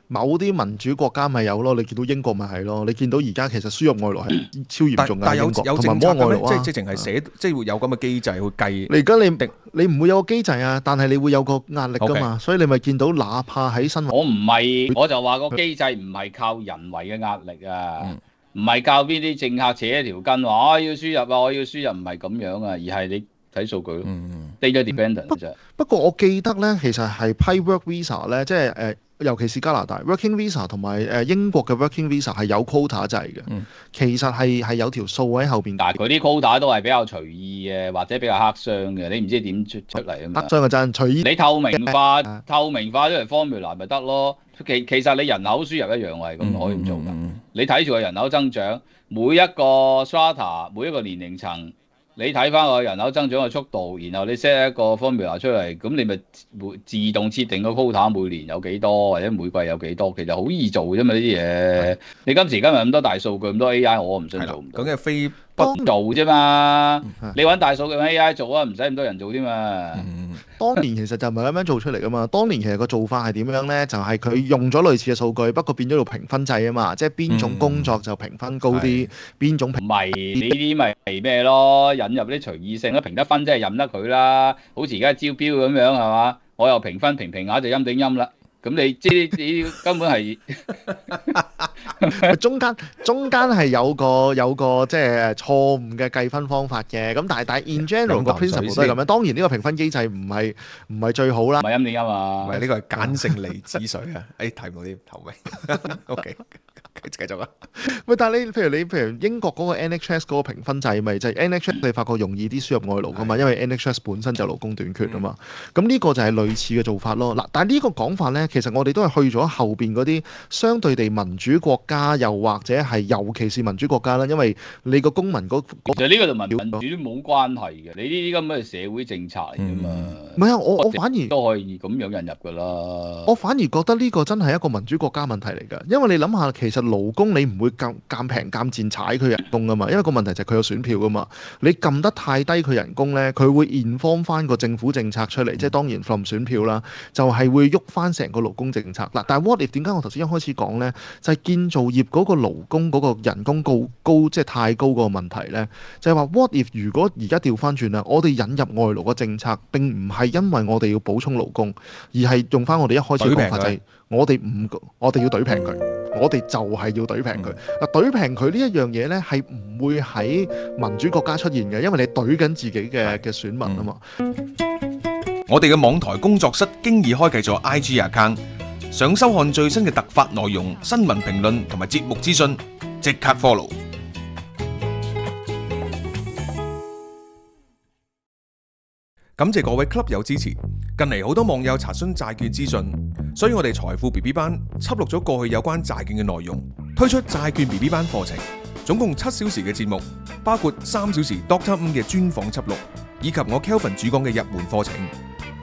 S2: 某啲民主國家咪有咯，你見到英國咪係咯，你見到而家其實輸入外勞係超嚴重嘅。
S1: 但係有政策嘅咩？即係直情係寫，即係會有咁嘅機制去計。
S2: 你而家你唔會有個機制啊，但係你會有個壓力㗎嘛，所以你咪見到哪怕喺新聞，
S3: 我就話個機制唔係靠人為嘅壓力啊，唔係靠邊啲政客扯一條筋話要輸入啊，我要輸入，唔係咁樣啊，而係你睇數據咯，data dependent 啫。
S2: 不過我記得咧，其實係批 work visa 咧，即係尤其是加拿大 working visa 同埋英國嘅 working visa 係有 quota 制嘅，其實係有條數喺後邊。
S3: 但係佢啲 quota 都係比較隨意嘅，或者比較黑箱嘅，你唔知點出嚟啊嘛。
S2: 黑箱嘅真隨意。
S3: 你透明化咗嚟 formula 咪得咯？其實你人口輸入一樣係咁可以做㗎。你睇住個人口增長，每一個 strata 每一個年齡層。你睇翻個人口增長嘅速度，然後你 set 一個 formula 出嚟，咁你咪自動設定個 quota 每年有幾多，或者每季有幾多，其實好易做啫嘛呢啲嘢。你今時今日咁多大數據，咁多 AI，我唔信做唔到。
S1: 咁嘅非
S3: 不做啫嘛，你揾大數據 AI 做啊，唔使咁多人做添嘛。
S2: 當年其實就唔係咁樣做出嚟噶嘛，當年其實個做法係點樣咧？就係佢用咗類似嘅數據，不過變咗做評分制啊嘛，即係邊種工作就評分高啲，邊種評
S3: 唔係呢啲咪咩咯？引入啲隨意性咯，評得分即係任得佢啦。好似而家招標咁樣係嘛？我又評分評下就陰頂陰啦。咁你即係根本係
S2: 中間係有個即係錯誤嘅計分方法嘅，咁但係 in general 個 principle 都係咁樣。當然呢個評分機制唔係最好啦。
S3: 唔係陰頂陰啊！
S1: 唔係呢個係鹼性離子水啊！睇唔到啲頭尾。OK。繼續啊！
S2: 喂，但係你譬如英國嗰個 NHS 嗰個評分制咪就係 NHS 你發覺容易啲輸入外勞噶嘛，因為 NHS 本身就勞工短缺啊嘛。咁呢個就係類似嘅做法咯。嗱，但係呢個講法咧，其實我哋都係去咗後邊嗰啲相對地民主國家，又或者係尤其是民主國家啦，因為你個公民
S3: 其實呢個同民主都冇關係嘅，你呢啲咁嘅社會政策嚟㗎嘛。
S2: 唔係啊，我反而
S3: 都可以咁樣引入㗎啦。
S2: 我反而覺得呢個真係一個民主國家問題嚟㗎，因為你諗下，其實勞工你唔會咁平咁賤踩佢人工㗎嘛，因為個問題就係佢有選票㗎嘛。你撳得太低佢人工咧，佢會 inform 翻個政府政策出嚟，即係當然 from 選票啦，就係會喐翻成個勞工政策嗱。但係 what if 點解我頭先一開始講咧，就係建造業嗰個勞工嗰個人工高即係太高嗰個問題咧，就係話 what if 如果而家調翻轉啦，我哋引入外勞嘅政策並唔係因為我哋要補充勞工，而係用翻我哋一開始嘅講法就係我哋要懟平佢。我哋就係要懟平佢。嗱，懟平佢呢一樣嘢咧，係唔會喺民主國家出現嘅，因為你懟緊自己嘅選民啊嘛。
S1: 我哋嘅網台工作室經已開啟咗 IG account， 想收看最新嘅突發內容、新聞評論同埋節目資訊，即刻 follow。感謝各位 club 友支持。近嚟好多網友查詢債券資訊，所以我哋財富 BB 班輯錄咗過去有關債券嘅內容，推出債券 BB 班課程，總共7小時嘅節目，包括3小時 Dr. 嘅專訪輯錄，以及我 Kelvin 主講嘅入門課程，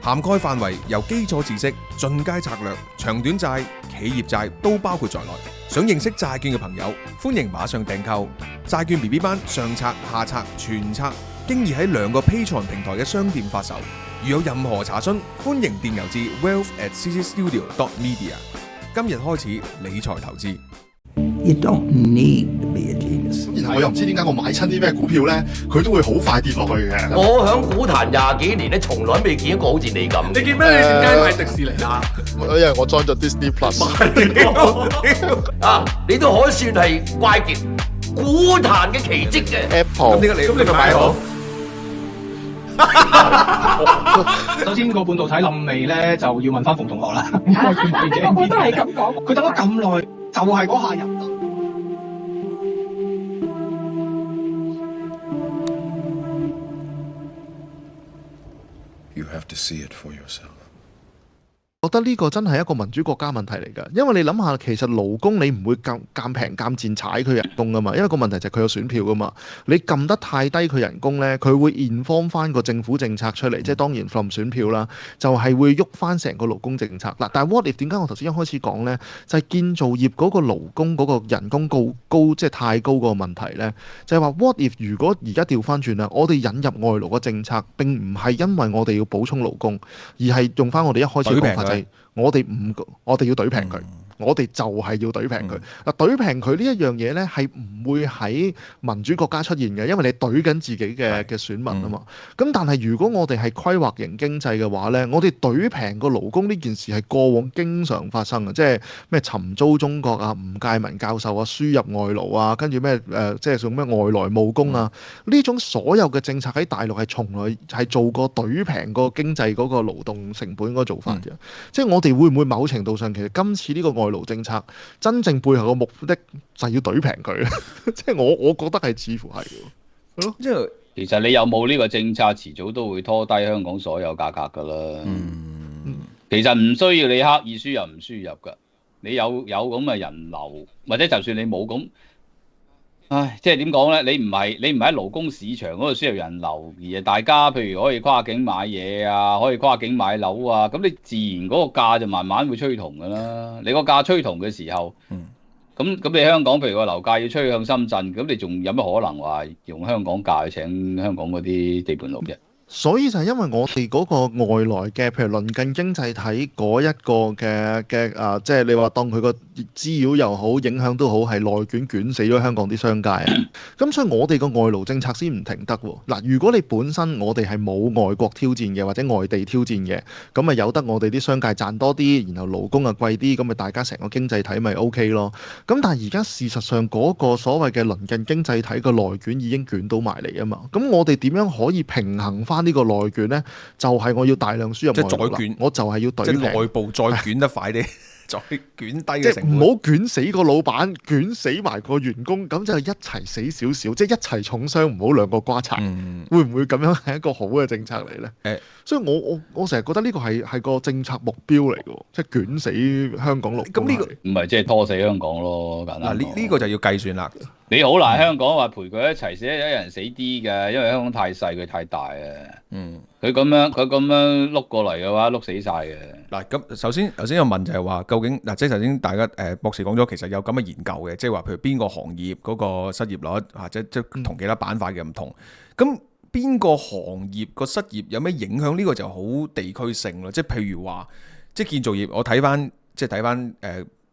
S1: 涵蓋範圍由基礎知識、進階策略、長短債、企業債都包括在內。想認識債券嘅朋友，歡迎馬上訂購債券 BB 班上冊、下冊、全冊，經已喺2個 Patreon 平台嘅商店發售。如有任何查詢，歡迎電郵至 wealth@ccstudio.media。今日開始理財投資。
S4: You don't need to be a genius。
S5: 然後我又唔知點解我買親啲咩股票咧，佢都會好快跌落去嘅。
S6: 我響股壇20幾年咧，從來未見過好似你咁。
S7: 你見咩？你條街買迪士尼啊？
S5: 因為我 join 咗 Disney Plus。
S6: 啊，你都可算係怪傑股壇嘅奇蹟嘅。
S5: Apple。
S7: 咁你咪買好。首先個半導體冧尾咧，就要問翻馮同學啦。
S8: 我都係咁講。
S7: 佢等咗咁耐，就係嗰下入。
S9: You have to see it for yourself。
S2: 我覺得呢個真係一個民主國家問題嚟㗎，因為你諗下，其實勞工你唔會咁平咁賤踩佢人工㗎嘛，因為個問題就係佢有選票㗎嘛。你撳得太低佢人工咧，佢會 inform 翻個政府政策出嚟，即係當然 from 選票啦，就係會喐翻成個勞工政策嗱。但係 what if 點解我頭先一開始講咧，就係建造業嗰個勞工嗰個人工高即係太高嗰個問題咧，就係話 what if 如果而家調翻轉啦，我哋引入外勞嘅政策並唔係因為我哋要補充勞工，而係用翻我哋一開始嘅講法就係我哋要懟平佢。我哋就係要懟平佢。嗱，懟平佢呢一樣嘢咧，係唔會喺民主國家出現嘅，因為你懟緊自己嘅選民啊嘛。咁但係如果我哋係規劃型經濟嘅話咧，我哋懟平個勞工呢件事係過往經常發生嘅，即係咩尋租中國啊、吳介民教授啊、輸入外勞啊，跟住咩即係做咩外來務工啊，呢種所有嘅政策喺大陸係從來係做過懟平個經濟嗰個勞動成本嗰個做法嘅。即係我哋會唔會某程度上其實今次呢個外勞政策真正背後嘅目的就係要懟平佢咧？即係我覺得係似乎係嘅。
S1: 即係
S3: 其實你有冇呢個政策，遲早都會拖低香港所有價格㗎啦。其實唔需要你刻意輸入唔輸入㗎，你有咁嘅人流，或者就算你冇咁，即係點講咧？你唔係喺勞工市場嗰度輸入人流，而係大家譬如可以跨境買嘢啊，可以跨境買樓啊，咁你自然嗰個價就慢慢會趨同㗎啦。你個價趨同嘅時候，咁你香港譬如個樓價要趨向深圳，咁你仲有乜可能話用香港價去請香港嗰啲地盤佬啫？
S2: 所以就係因為我哋嗰個外來嘅，譬如鄰近經濟體嗰一個嘅即係你話當佢個滋擾又好，影響都好，係內捲死咗香港啲商界啊。咁所以我哋個外勞政策先唔停得喎。嗱，如果你本身我哋係冇外國挑戰嘅，或者外地挑戰嘅，咁咪由得我哋啲商界賺多啲，然後勞工啊貴啲，咁咪大家成個經濟體咪 OK 咯。咁但係而家事實上嗰個所謂嘅鄰近經濟體個內捲已經捲到埋嚟啊嘛。咁我哋點樣可以平衡翻呢個內捲呢？就係我要大量輸入外勞，
S1: 即係再捲，
S2: 我就係要懟
S1: 即
S2: 平，
S1: 係內部再捲得快啲，再捲低嘅
S2: 即係
S1: 成本。
S2: 唔好捲死個老闆，捲死埋個員工，咁就一齊死少少，即係一齊重傷，唔好兩個瓜柴。會唔會咁樣係一個好嘅政策嚟呢？所以我成日覺得呢個係個政策目標嚟嘅，即係捲死香港勞工。
S1: 咁呢個
S3: 唔係即係拖死香港咯，簡單。
S1: 嗱呢個就要計算啦。
S3: 你好難香港話陪佢一齊死，一人死啲嘅，因為香港太細，佢太大啊。佢咁樣碌過嚟嘅話，碌死晒嘅。
S1: 嗱，咁首先有問就係話，究竟嗱，即係頭先大家博士講咗，其實有咁嘅研究嘅，即係話譬如邊個行業嗰個失業率或者即係同其他板塊嘅唔同，咁邊個行業個失業有咩影響？呢個就好地區性咯。即係譬如話，即係建造業，我睇翻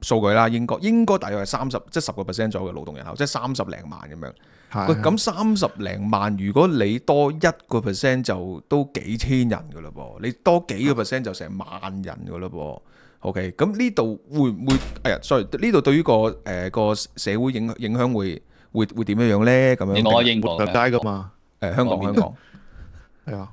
S1: 數據啦，應該大約係30%，即係10% 左右嘅勞動人口，即係30零萬咁樣。喂，咁30零萬，如果你多1%就都幾千人噶啦噃，你多幾個 percent 就成萬人噶啦噃。OK， 咁呢度會唔會？sorry，呢度對於個社會影響會點樣咧？咁樣
S3: 你講英國
S2: 嘅街噶嘛？
S1: 香港
S2: 係啊。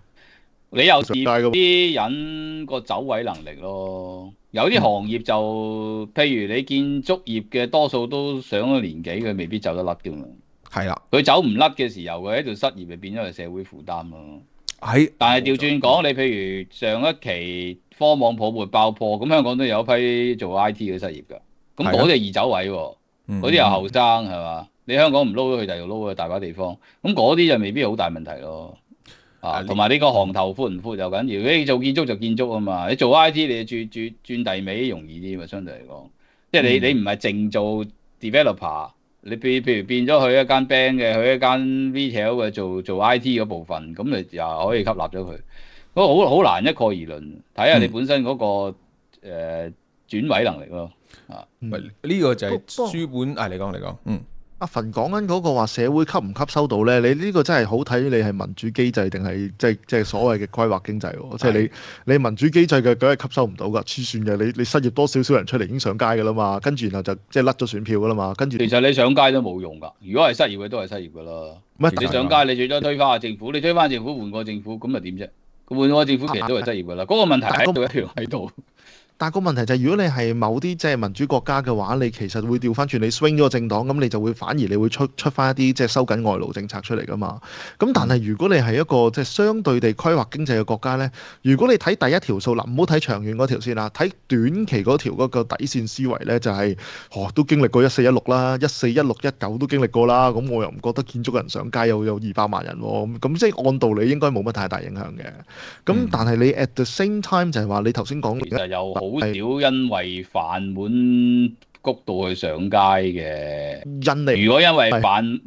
S3: 你又視啲人個走位能力咯，有啲行業就譬如你建築業嘅，多數都上咗年紀，佢未必走得甩㗎嘛。
S1: 係啦，
S3: 佢走唔甩嘅時候，佢喺度失業，就變咗係社會負擔咯。但係調轉講，你譬如上一期科網泡沫爆破，咁香港都有一批做 IT 嘅失業㗎，咁嗰啲係易走位喎，嗰啲又後生係嘛？你香港唔撈到佢就撈去大把地方，咁嗰啲就未必好大問題咯。同埋呢個行頭闊唔闊又緊要。你做建築就建築啊嘛，你做 IT 你轉地尾容易啲嘛，相對嚟講，即係你唔係淨做 developer， 你譬如變咗去一間 bank 嘅，去一間 retail 嘅做 IT 嗰部分，咁你又可以吸納咗佢。嗰個好難一概而論，睇下你本身嗰個轉位能力咯。
S1: 呢個就係書本。你講。
S2: 阿馮講緊嗰個話社會吸唔吸收到咧？你呢個真係好睇你係民主機制定係即係所謂嘅規劃經濟喎。即係你民主機制嘅梗係吸收唔到㗎，黐線嘅。你失業多少人出嚟已經上街㗎啦嘛，跟住然後就即係甩咗選票㗎啦嘛，跟住
S3: 其實你上街都冇用㗎。如果係失業嘅都係失業㗎啦。你上街你最多推翻下政府，你推翻政府換個政府咁又點啫？換個政府其實都係失業㗎啦。嗰個問題喺度一樣喺度。
S2: 但個問題就係，如果你係某啲即係民主國家嘅話，你其實會調翻轉，你 swing 咗個政黨，咁你就會反而你會出翻一啲即係收緊外勞政策出嚟噶嘛。咁但係如果你係一個即係相對地規劃經濟嘅國家呢，如果你睇第一條數嗱，唔好睇長遠嗰條線啦，睇短期嗰條嗰個底線思維呢，就係都經歷過1416啦，141619都經歷過啦。咁我又唔覺得建築人上街有200萬人喎。咁即係按道理應該冇乜太大影響嘅。咁但係你 at the same time 就係話你頭先講
S3: 其實有好少因為飯碗谷到去上街嘅，如果因為飯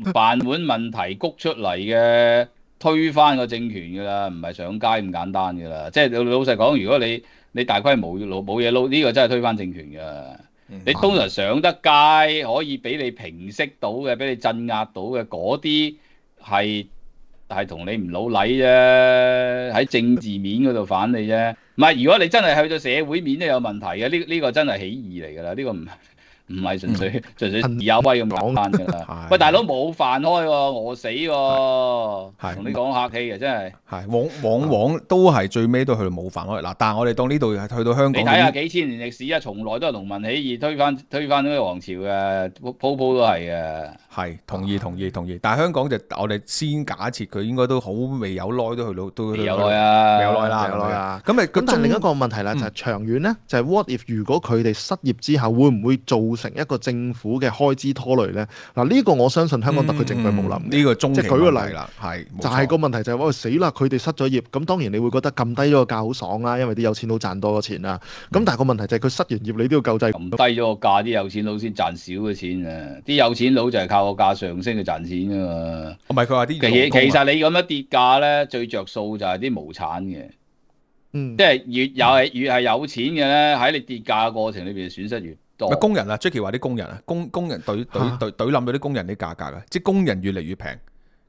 S3: 碗問題谷出嚟嘅，推翻個政權㗎啦，唔係上街咁簡單㗎啦。即係老實講，如果你大規模冇嘢撈，呢個真係推翻政權㗎。你通常上得街可以俾你平息到嘅，俾你鎮壓到嘅嗰啲係同你唔老禮啫，喺政治面嗰度反你啫。唔係，如果你真係去到社會面都有問題嘅，呢個真係起義嚟㗎啦，呢個唔係純粹自有威咁簡單㗎啦。喂，大佬冇飯開喎，餓死喎，同你講客氣嘅真係。
S1: 係往往都係最尾都去到冇飯開嗱，但係我哋當呢度係去到香港，
S3: 你睇下幾千年歷史啊，從來都係農民起義推翻嗰個王朝嘅，鋪都係嘅。
S1: 係同意，但係香港就我哋先假設佢應該都好未有耐都去到都
S3: 未有耐啊，
S1: 未有耐啦。咁
S2: 但係另一個問題啦，就係長遠咧，就係 what if 如果佢哋失業之後，會唔會造成一個政府嘅開支拖累咧？嗱，呢個我相信香港特區政府冇諗。
S1: 呢個中期
S2: 即係舉個例
S1: 啦，係
S2: 就係個問題就係話死啦！佢哋失咗業，咁當然你會覺得撳低咗個價好爽啦，因為啲有錢佬賺多咗錢啦。咁但係個問題就係佢失完業，你都要救濟。
S3: 撳低咗個價，啲有錢佬先賺少嘅錢啊！啲有錢佬就係靠個價上升去賺錢㗎嘛。
S1: 唔係佢話啲
S3: 其實你咁樣跌價咧，最着數就係啲無產嘅。即係越係有錢嘅咧，喺你跌價嘅過程裏邊損失越多。
S1: 工人啊 ，Jackie 話啲工人啊，工人懟冧咗啲工人啲價格啊，即係工人越嚟越平。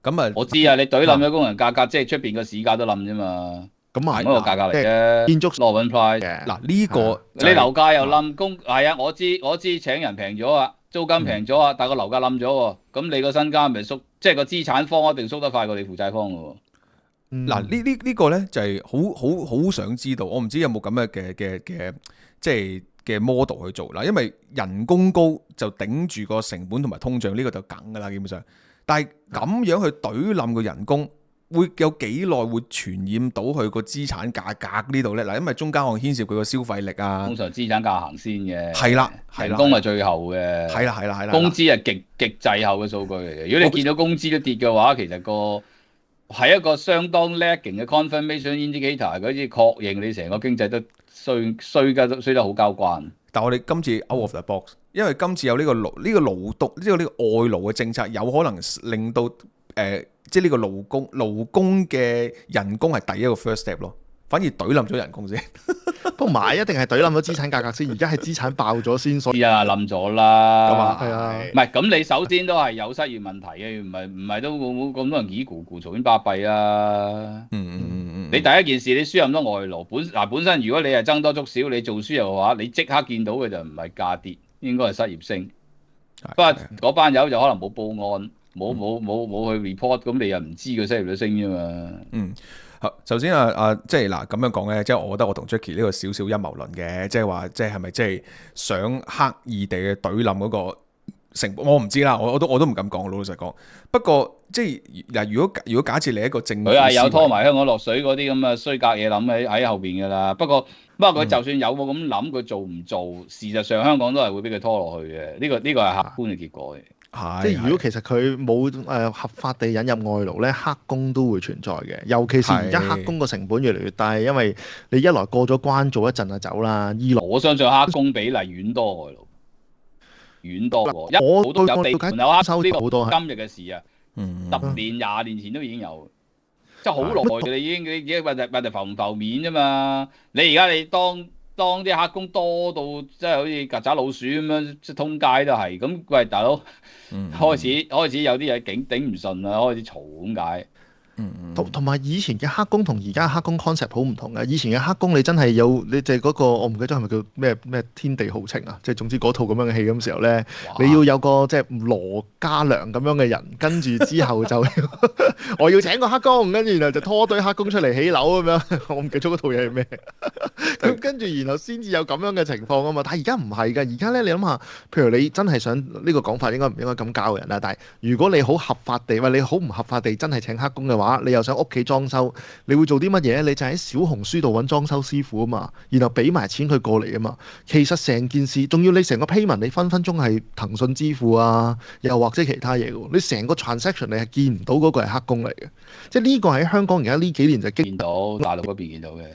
S1: 咁啊，
S3: 我知啊，你懟冧咗工人價格，即係出邊個市價都冧啫嘛。
S2: 咁啊，
S3: 嗰個價格嚟啫。
S2: 建築
S3: Law and Price
S1: 嘅嗱呢個
S3: 你樓價又冧，係啊，我知請人平咗啊，租金平咗啊，但係個樓價冧咗喎，咁你個身家咪縮，即係個資產方一定縮得快過你負債方嘅喎。
S1: 嗱呢個咧就係好想知道，我唔知有冇咁嘅即係嘅 model 去做啦，因為人工高就頂住個成本同埋通脹，呢個就梗㗎啦，基本上。但係咁樣去懟冧個人工，會有幾耐會傳染到佢個資產價格呢度咧？嗱，因為中間可能牽涉佢個消費力啊。
S3: 通常資產價行先嘅。
S1: 係啦，
S3: 人工係最後嘅。係啦。工資係極滯後嘅數據嚟嘅。如果你見到工資都跌嘅話，其實係一個相當 lagging 嘅 confirmation indicator，佢好似確認你成個經濟都衰得好交關。
S1: 但係我哋今次 out of the box， 因為今次有呢個勞動，即係呢個外勞嘅政策，有可能令到即係呢個勞工嘅人工係第一個 first step 咯，反而懟冧咗人工先。
S2: 不過買一定係懟冧咗資產價格先，而家係資產爆咗先，所以
S3: 冧咗啦。
S2: 咁啊，係啊，
S3: 唔係咁你首先都係有失業問題嘅，唔係都冇咁多人幾咕咕嘈喧巴閉啊。你第一件事你輸入咁多外勞，本身如果你係增多足少，你做輸入嘅話，你即刻見到嘅就唔係價跌，應該係失業升。不過嗰班友就可能冇報案，冇去 report， 咁你又唔知個失業率升啫嘛。
S1: 好，首先即係嗱咁樣講咧，即係我覺得我同 Jackie 呢個少少陰謀論嘅，即係話即係咪即係想刻意地去懟冧嗰個成本，我唔知啦，我都唔敢講，老實講。不過即係嗱，如果假設你一個政府，
S3: 佢係有拖埋香港落水嗰啲咁嘅衰格嘢諗喺後邊㗎啦。不過佢就算有冇咁諗，佢做唔做，事實上香港都係會俾佢拖落去嘅。呢個係客觀嘅結果嘅。
S2: 即係如果其實佢冇合法地引入外勞咧，黑工都會存在嘅。尤其是而家黑工個成本越嚟越低，因為你一來過咗關做一陣就走啦，二來
S3: 我相信黑工比例遠多外勞，遠多喎。我都有地盤有黑收呢個今日嘅事啊，10年20年前都已經有，即係好耐嘅你已經問題浮唔浮面啫嘛。你而家你當啲黑工多到即係好似曱甴老鼠咁樣，即係通街都係咁。喂，大佬，開始有啲嘢頂唔順啦，開始嘈咁解。
S2: 同埋以前嘅黑工同而家黑工 concept 好唔同嘅。以前嘅黑工你真係有你就係嗰個我唔記得咗係咪叫咩天地豪情啊？即係總之嗰套咁樣嘅戲咁時候咧，你要有個即係羅家良咁樣嘅人，跟住之後就我要請個黑工，跟住然後就拖堆黑工出嚟起樓咁樣。我唔記得咗嗰套嘢係咩。咁跟住然後先至有咁樣嘅情況啊嘛。但係而家唔係㗎，而家咧你諗下，譬如你真係想呢個講法應該唔應該咁教人啦？但係如果你好合法地，喂你好唔合法地真係請黑工嘅話，你又想屋企裝修，你會做啲乜嘢？你就喺小紅書度揾裝修師傅啊嘛，然後俾埋錢佢過嚟啊嘛。其實成件事，仲要你成個 payment，你分分鐘係騰訊支付啊，又或者其他嘢嘅。你成個 transaction 你係見唔到嗰個係黑工嚟嘅。即係呢個喺香港而家呢幾年就見
S3: 到，大陸嗰邊見到嘅，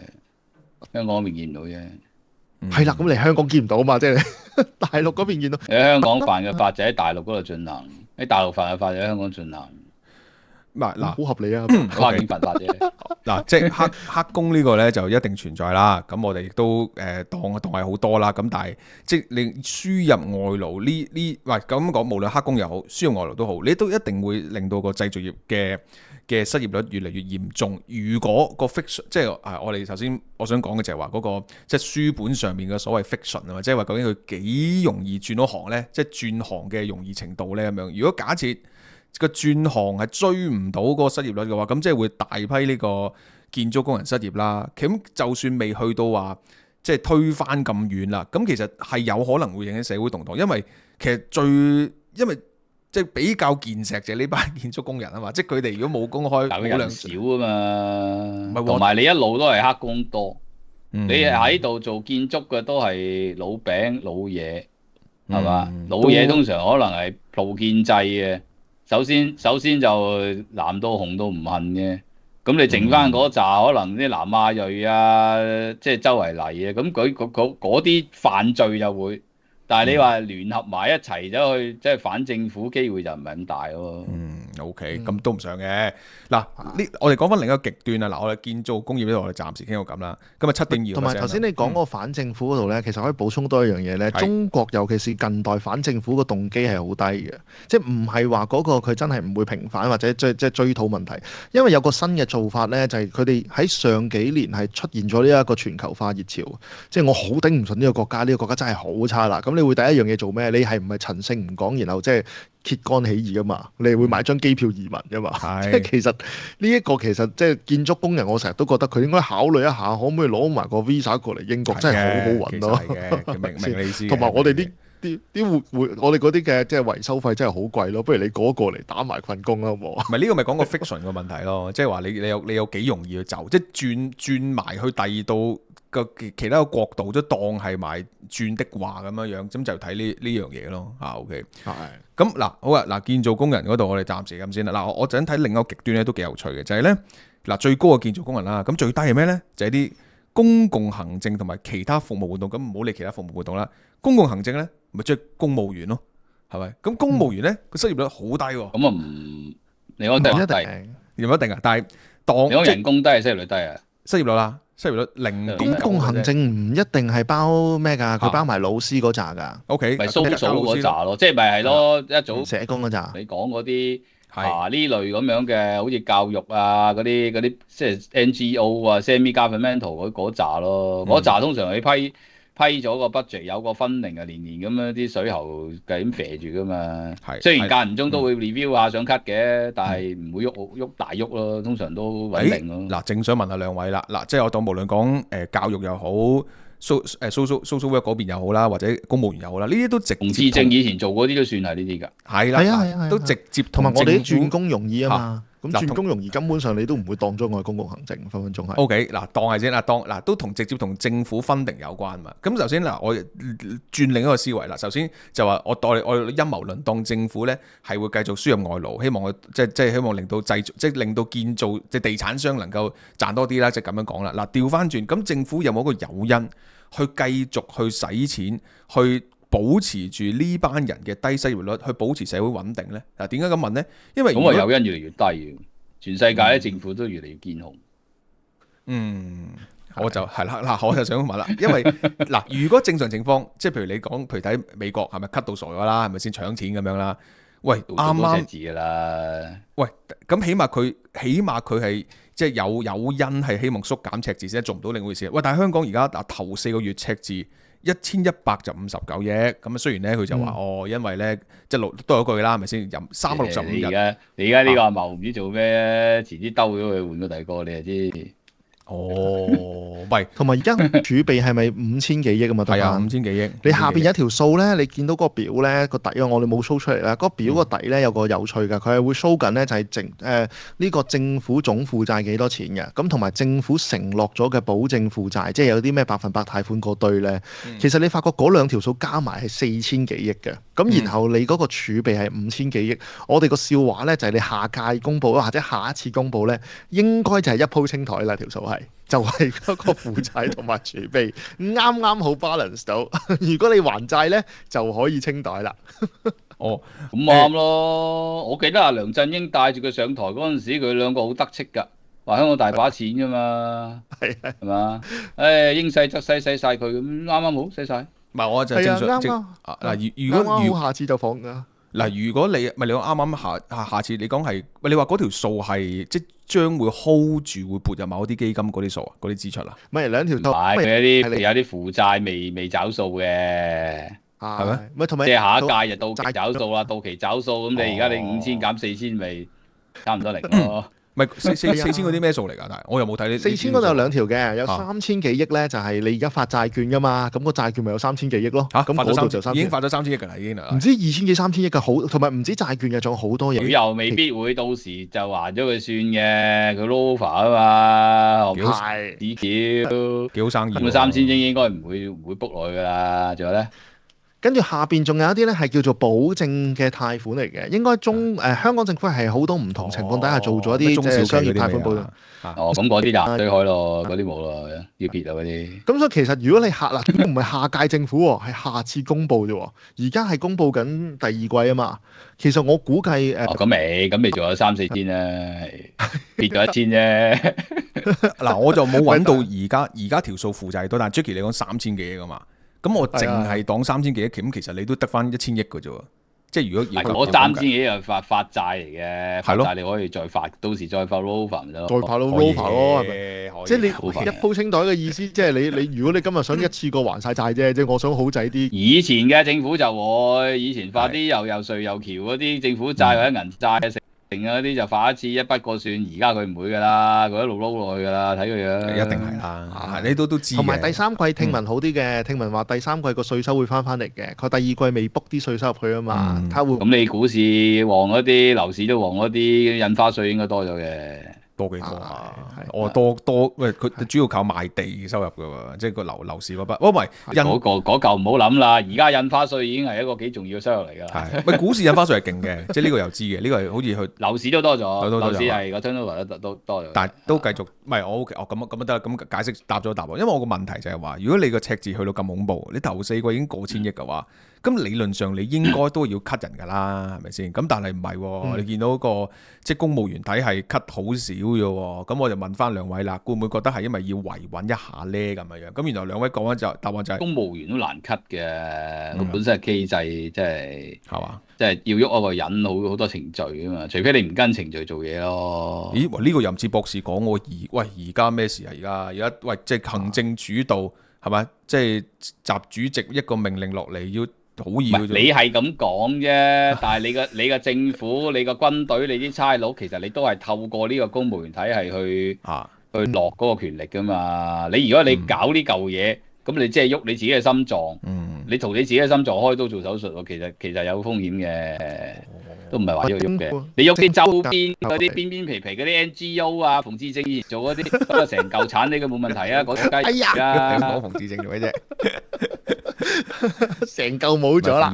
S3: 香港嗰邊見唔到啫。
S2: 係啦，咁你香港見唔到啊嘛，即係大陸嗰邊見到。
S3: 喺香港犯嘅法就喺大陸嗰度進行，喺大陸犯嘅法就喺香港進行。
S1: 嗱
S2: 好合理啊。
S3: 跨境犯法啫。
S1: 嗱，即係黑工呢個咧就一定存在啦。咁我哋亦都當係好多啦。咁但係即係你輸入外勞喂咁講，無論黑工又好，輸入外勞都好，你都一定會令到個製造業嘅失業率越嚟越嚴重。如果個 fiction 即係我哋頭先我想講嘅就係話嗰個即係書本上面嘅所謂 fiction 啊嘛，即係話究竟佢幾容易轉到行咧，即係轉行嘅容易程度咧咁樣。如果假設個轉行係追唔到嗰個失業率嘅話，咁即係會大批呢個建築工人失業啦。咁就算未去到話即係推翻咁遠啦，咁其實係有可能會引起社會動盪，因為其實因為即係比較健碩嘅呢班建築工人啊嘛，即係佢哋如果冇公開
S3: 但係
S1: 冇量
S3: 人少啊嘛，同埋你一路都係黑工多，你喺度做建築嘅都係老餅老嘢，係嘛？老嘢通常可能係鋪建制嘅。首先就藍到紅到唔恨嘅，咁你剩翻嗰扎可能啲南亞裔啊，即係周圍嚟嘅，咁嗰啲犯罪就會，但係你話聯合埋一齊走去即係反政府機會就唔係咁大咯。
S1: OK， 咁都唔想嘅。嗱，我哋講翻另一個極端啊。嗱，我哋建造工業呢度，我哋暫時傾到咁啦。今日7.2%。
S2: 同埋頭先你講嗰個反政府嗰度咧，其實可以補充多一樣嘢咧。中國尤其是近代反政府個動機係好低嘅，即係唔係話嗰個佢真係唔會平反或者即係追討問題。因為有個新嘅做法咧，就係佢哋喺上幾年係出現咗呢一個全球化熱潮。即係我好頂唔順呢個國家，呢個國家真係好差啦。咁你會第一樣嘢做咩？你係唔係陳姓唔講，然後即係揭竿起義噶嘛？你會買張機票移民噶嘛？即係其實呢一個其實即係建築工人，我成日都覺得佢應該考慮一下，可唔可以攞埋個 visa 過嚟英國，真係好好揾咯。
S1: 明你意思。
S2: 同埋我哋我哋嗰啲嘅即係維修費真係好貴咯。不如你過嚟打埋份工啦，好冇？
S1: 唔係呢個咪講個 fiction 嘅問題咯，即係話你有幾容易去走，即係轉埋去第二度個其他個國度都當係埋轉的話咁樣，咁就睇呢樣嘢咯。OK。係。咁嗱，好啊，嗱，建造工人嗰度我哋暫時咁先啦。嗱，我陣睇另一個極端咧都幾有趣嘅，就係咧嗱，最高嘅建造工人啦，咁最低係咩咧？就係啲公共行政同埋其他服務活動。咁唔好理其他服務活動啦，公共行政咧咪即係公務員咯，係咪？咁公務員咧個失業率好低喎。
S3: 咁啊你講低唔低？
S1: 唔一定啊，但係
S3: 你講人工低係失業率低啊？
S1: 失業率啦。失業率0.9%。
S2: 公共行政唔一定係包咩㗎，佢包埋老師嗰扎㗎。
S1: OK，
S3: 咪蘇嗰扎咯，即係咪係咯？一早
S2: 社工嗰扎。
S3: 你講嗰啲呢類咁樣嘅，好似教育啊嗰啲即係 NGO 啊 semi-governmental 嗰扎咯，嗰扎通常你批咗個 budget 有個分零啊，年咁樣啲水喉計咁肥住噶嘛。雖然間唔中都會 review 下想 cut 嘅，但係唔會喐大喐咯，通常都穩定咯。
S1: 嗱，正想問下兩位啦，嗱，即係我當無論講教育又好，social work 嗰邊又好啦，或者公務員又好啦，呢啲都直接。洪志正
S3: 以前做嗰啲都算係呢啲㗎。
S1: 係啦，係都直接
S2: 同埋我哋啲轉工容易啊嘛。咁轉工容易，根本上你都唔會當咗我係公共行政，分鐘係。
S1: OK，嗱，當係先啦，都直接同政府分定有關嘛。咁首先嗱，我轉另一個思維啦。首先就話我陰謀論當政府咧係會繼續輸入外勞，希望我即係希望令到令到建造即係地產商能夠賺多啲啦，即係咁樣講啦。嗱，調翻轉，咁政府有冇一個誘因去繼續去使錢去保持住呢班人嘅低失業率，去保持社會穩定咧？嗱，點解咁問咧？因為
S3: 咁啊，誘因越嚟越低嘅，全世界啲政府都越嚟越見紅。
S1: 我就係啦，嗱，我就想問啦，因為嗱，如果正常情況，即係譬如你講，譬如睇美國係咪 cut 到傻咗啦，係咪先搶錢咁樣啦？喂，啱
S3: 字㗎啦。
S1: 喂，咁起碼佢係即係有誘因係希望縮減赤字先，做唔到另一回事。喂，但係香港而家頭4個月赤字1159億，咁啊雖然咧佢就話因為咧即係都有句啦，係咪先？任365日。
S3: 你而家呢個阿茂唔知做咩，遲啲兜咗佢換個第二個，你就知。
S1: 喂，
S2: 同埋而家儲備係咪5000幾億啊嘛？係
S1: 啊，5000幾億。
S2: 你下邊有一條數咧，你見到嗰個表咧個底，因為我哋冇 show 出嚟啦。嗰個表個底咧有個有趣嘅，佢係會 show 緊咧就係呢個政府總負債幾多錢嘅，咁同埋政府承諾咗嘅保證負債，即係有啲咩100%貸款嗰堆咧。其實你發覺嗰兩條數加埋係4000幾億嘅，咁然後你嗰個儲備係5000幾億。我哋個笑話咧就係你下屆公佈或者下一次公佈咧，應該就係一鋪清台啦，條數係。就係嗰個負債同埋儲備啱啱好 balance 到，如果你還債咧就可以清袋啦。
S1: 哦，
S3: 咁啱咯。我記得阿梁振英帶住佢上台嗰陣時，佢兩個好得戚㗎，話香港大把錢㗎嘛，係嘛？應使則使晒佢咁啱啱好使晒。
S1: 唔係我就
S2: 係
S1: 正常
S2: 啱啊！
S1: 嗱，如果
S2: 啱啱下次就放㗎。
S1: 嗱，如果你咪你講啱啱下次你講係，喂你話嗰條數係即將會 hold 住會撥入某啲基金嗰啲數啊，嗰啲支出啊？
S2: 唔係兩條數，
S3: 佢
S2: 係你
S3: 有啲負債未找數嘅，
S2: 係
S1: 咩？
S2: 唔係同埋
S3: 即係下一屆就到期找數啦，到期找數咁你而家你5000減4000咪差唔多零咯。
S1: 唔係四千嗰啲咩數嚟㗎？但係我又冇睇呢。
S2: 4000嗰度有兩條嘅，有3000幾億咧，就係你而家發債券㗎嘛，咁個債券咪有3000幾億咯。咁嗰度就
S1: 已經發咗3000億㗎啦，已經啦。
S2: 唔知2000幾3000億嘅好，同埋唔止債券嘅，仲有好多嘢。
S3: 佢又未必會到時就還咗佢算嘅，佢 lover 啊嘛，
S2: 係
S3: 紙橋
S1: 幾好生意。
S3: 咁3000億應該唔會 book 落去㗎啦。仲有咧？
S2: 跟住下邊仲有一啲咧係叫做保證嘅貸款嚟嘅，應該香港政府係好多唔同情況底下做咗一啲即係商業貸款保證。
S3: 咁嗰啲就堆開咯，嗰啲冇咯，要撇啊嗰啲。
S2: 咁所以其實如果你唔係下屆政府喎，係下次公佈啫喎，而家係公佈緊第二季啊嘛。其實我估計
S3: 咁你仲有3-4千咧，撇咗1000啫。
S1: 嗱，我就冇揾到而家條數負債多，但係 Jackie 你講3000幾億㗎嘛？咁我淨係當3000幾億，咁其實你都得翻1000億嘅啫喎。即係如果
S3: 我3000幾億係發債嚟嘅，發債你可以再發，到時再發 rover 咪得咯。
S2: 再發 rover 咯，係咪？即係你
S3: 以
S2: 一鋪清袋嘅意思，即係你如果你今日想一次過還晒債啫，即係我想好仔啲。
S3: 以前嘅政府就會，以前發啲又稅又橋嗰啲政府債或者銀債成嗰啲就發一次一筆過算，而家佢唔會㗎啦，佢一路撈落去㗎啦，睇佢樣。
S1: 一定係啦，你都知嘅。
S2: 同埋第三季聽聞好啲嘅，聽聞話第三季個稅收會翻嚟嘅，佢第二季未 book 啲稅收入去啊嘛，佢會。
S3: 咁你股市旺嗰啲，樓市都旺嗰啲，印花稅應該多咗嘅。
S1: 多幾多啊？我多喂，佢主要靠賣地收入㗎喎，即係個樓市嗰筆。唔係
S3: 嗰嚿唔好諗啦，而家印花稅已經係一個幾重要嘅收入嚟㗎啦。
S1: 係，咪股市印花稅係勁嘅，即係呢個又知嘅，呢個係好似去
S3: 樓市都多咗，樓市係個 turnover 都多咗。
S1: 但係都繼續，唔係我 OK，咁得啦，咁解釋答咗答案。因為我個問題就係話，如果你個赤字去到咁恐怖，你頭4季已經過千億嘅話，咁理論上你應該都要 cut 人㗎啦，係咪先？咁但係唔係喎，你見到個即係公務員體系 cut 好少啫喎，咁我就問翻兩位啦，會唔會覺得係因為要維穩一下咧咁樣？咁原來兩位講緊就答案就係
S3: 公務員都難 cut 嘅，佢本身係機制，即係
S1: 嘛？
S3: 即係要喐一個人好多程序啊嘛，除非你唔跟程序做嘢咯。
S1: 咦？呢個任志博士講喎，而家咩事啊？而家喂，即係行政主導係咪？即係習主席一個命令落嚟要。好易
S3: 你係咁講啫，但係你個政府、你個軍隊、你啲差佬，其實你都係透過呢個公務員體系去落嗰個權力噶嘛。如果你搞呢嚿嘢，咁你即係喐你自己嘅心臟，你同你自己嘅心臟開刀做手術喎，其實有風險嘅，都唔係話要喐嘅。你喐啲周邊嗰啲邊皮嗰啲 NGO 啊，馮智政以前做嗰啲，咁啊成嚿鏟你嘅冇問題啊，嗰條雞啊，
S1: 講馮智政做咩啫？
S2: 成嚿冇咗啦。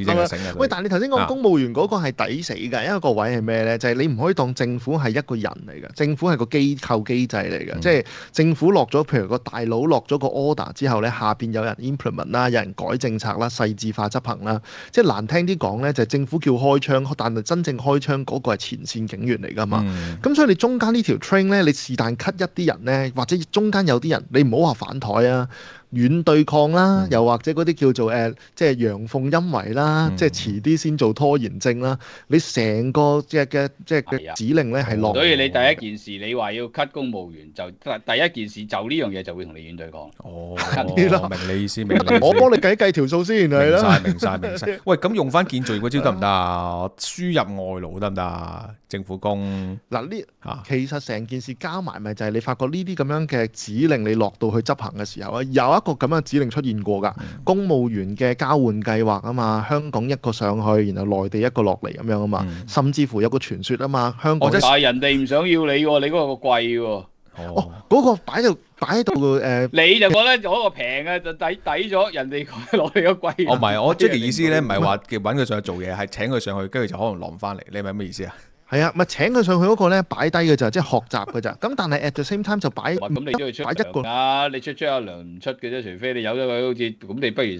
S2: 喂，但係你頭先講公務員嗰個係抵死㗎，因為個位係咩咧？就係你唔可以當政府係一個人嚟嘅，政府係個機構機制嚟嘅，即係政府落咗，譬如個大佬落咗個 order 之後咧，下邊有人 implement 啦，有人改政策啦，細緻化執行啦。即係難聽啲講咧，就係政府叫開槍，但係真正開槍嗰個係前線警員嚟㗎嘛。咁所以你中間呢條 train 咧，你是但 cut 一啲人咧，或者中間有啲人，你唔好話反台啊。軟對抗啦，又或者嗰啲叫做即係陽奉陰違啦，即係遲啲先做拖延症啦。你成個嘅指令咧係落。
S3: 所以你第一件事，你話要 cut 公務員，就第一件事就呢樣嘢就會同你軟對抗。
S1: 哦，
S2: 明
S1: 你意思，
S2: 我幫你計條數先係啦。
S1: 明晒。喂，咁用翻建造業嗰招得唔得啊？輸入外勞得唔得啊？政府工
S2: 嗱其實成件事加埋咪就係你發覺呢啲咁樣嘅指令，你落到去執行嘅時候啊，有一個咁樣嘅指令出現過㗎，公務員嘅交換計劃啊嘛，香港一個上去，然後內地一個落嚟咁樣啊嘛，甚至乎有個傳說啊嘛，香港。
S3: 但係人哋唔想要你喎，你嗰個貴喎。
S2: 嗰個擺喺度
S3: 你就覺得嗰個平啊，就抵咗人哋攞你個貴。
S1: 唔係，我 Jackie 意思咧，唔係話揾佢上去做嘢，係請佢上去，跟住就可能攬翻嚟。你係咪咩意思啊？
S2: 係啊，咪請佢上去嗰個咧擺低嘅咋，即係學習嘅咋。咁但係 at the same time 就擺
S3: 咁你都要出
S2: 擺一個
S3: 糧啊！你出阿糧唔出嘅啫，除非你有咗佢好似咁，你不如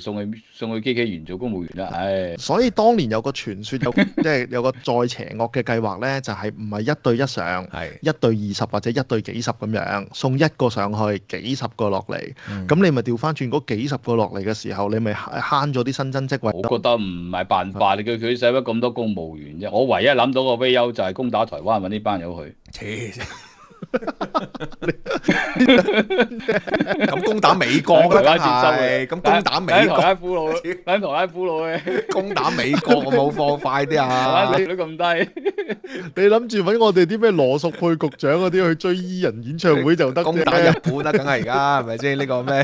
S3: 送去機器員做公務員啦。唉，
S2: 所以當年有個傳說，即係有個再邪惡嘅計劃咧，就係唔係一對一上，
S1: 係
S2: 一對20或者一對幾十咁樣，送一個上去，幾十個落嚟。咁、
S1: 嗯
S2: 你咪調翻轉嗰幾十個落嚟嘅時候，你咪慳咗啲新增職位。
S3: 我覺得唔係辦法，你佢使乜咁多公務員啫？我唯一諗到個 way out 就係攻打台灣揾呢班友去。
S1: 黐線咁攻打美國啦，梗係咁攻打美國，
S3: 台灣俘虜，等台灣俘虜嘅，
S1: 攻打美國我冇放快啲啊！
S3: 台灣利率咁低，
S2: 你諗住揾我哋啲咩羅淑佩局長嗰啲去追伊人演唱會就得啫
S1: 攻打日本啦，梗係而家係咪先？呢個咩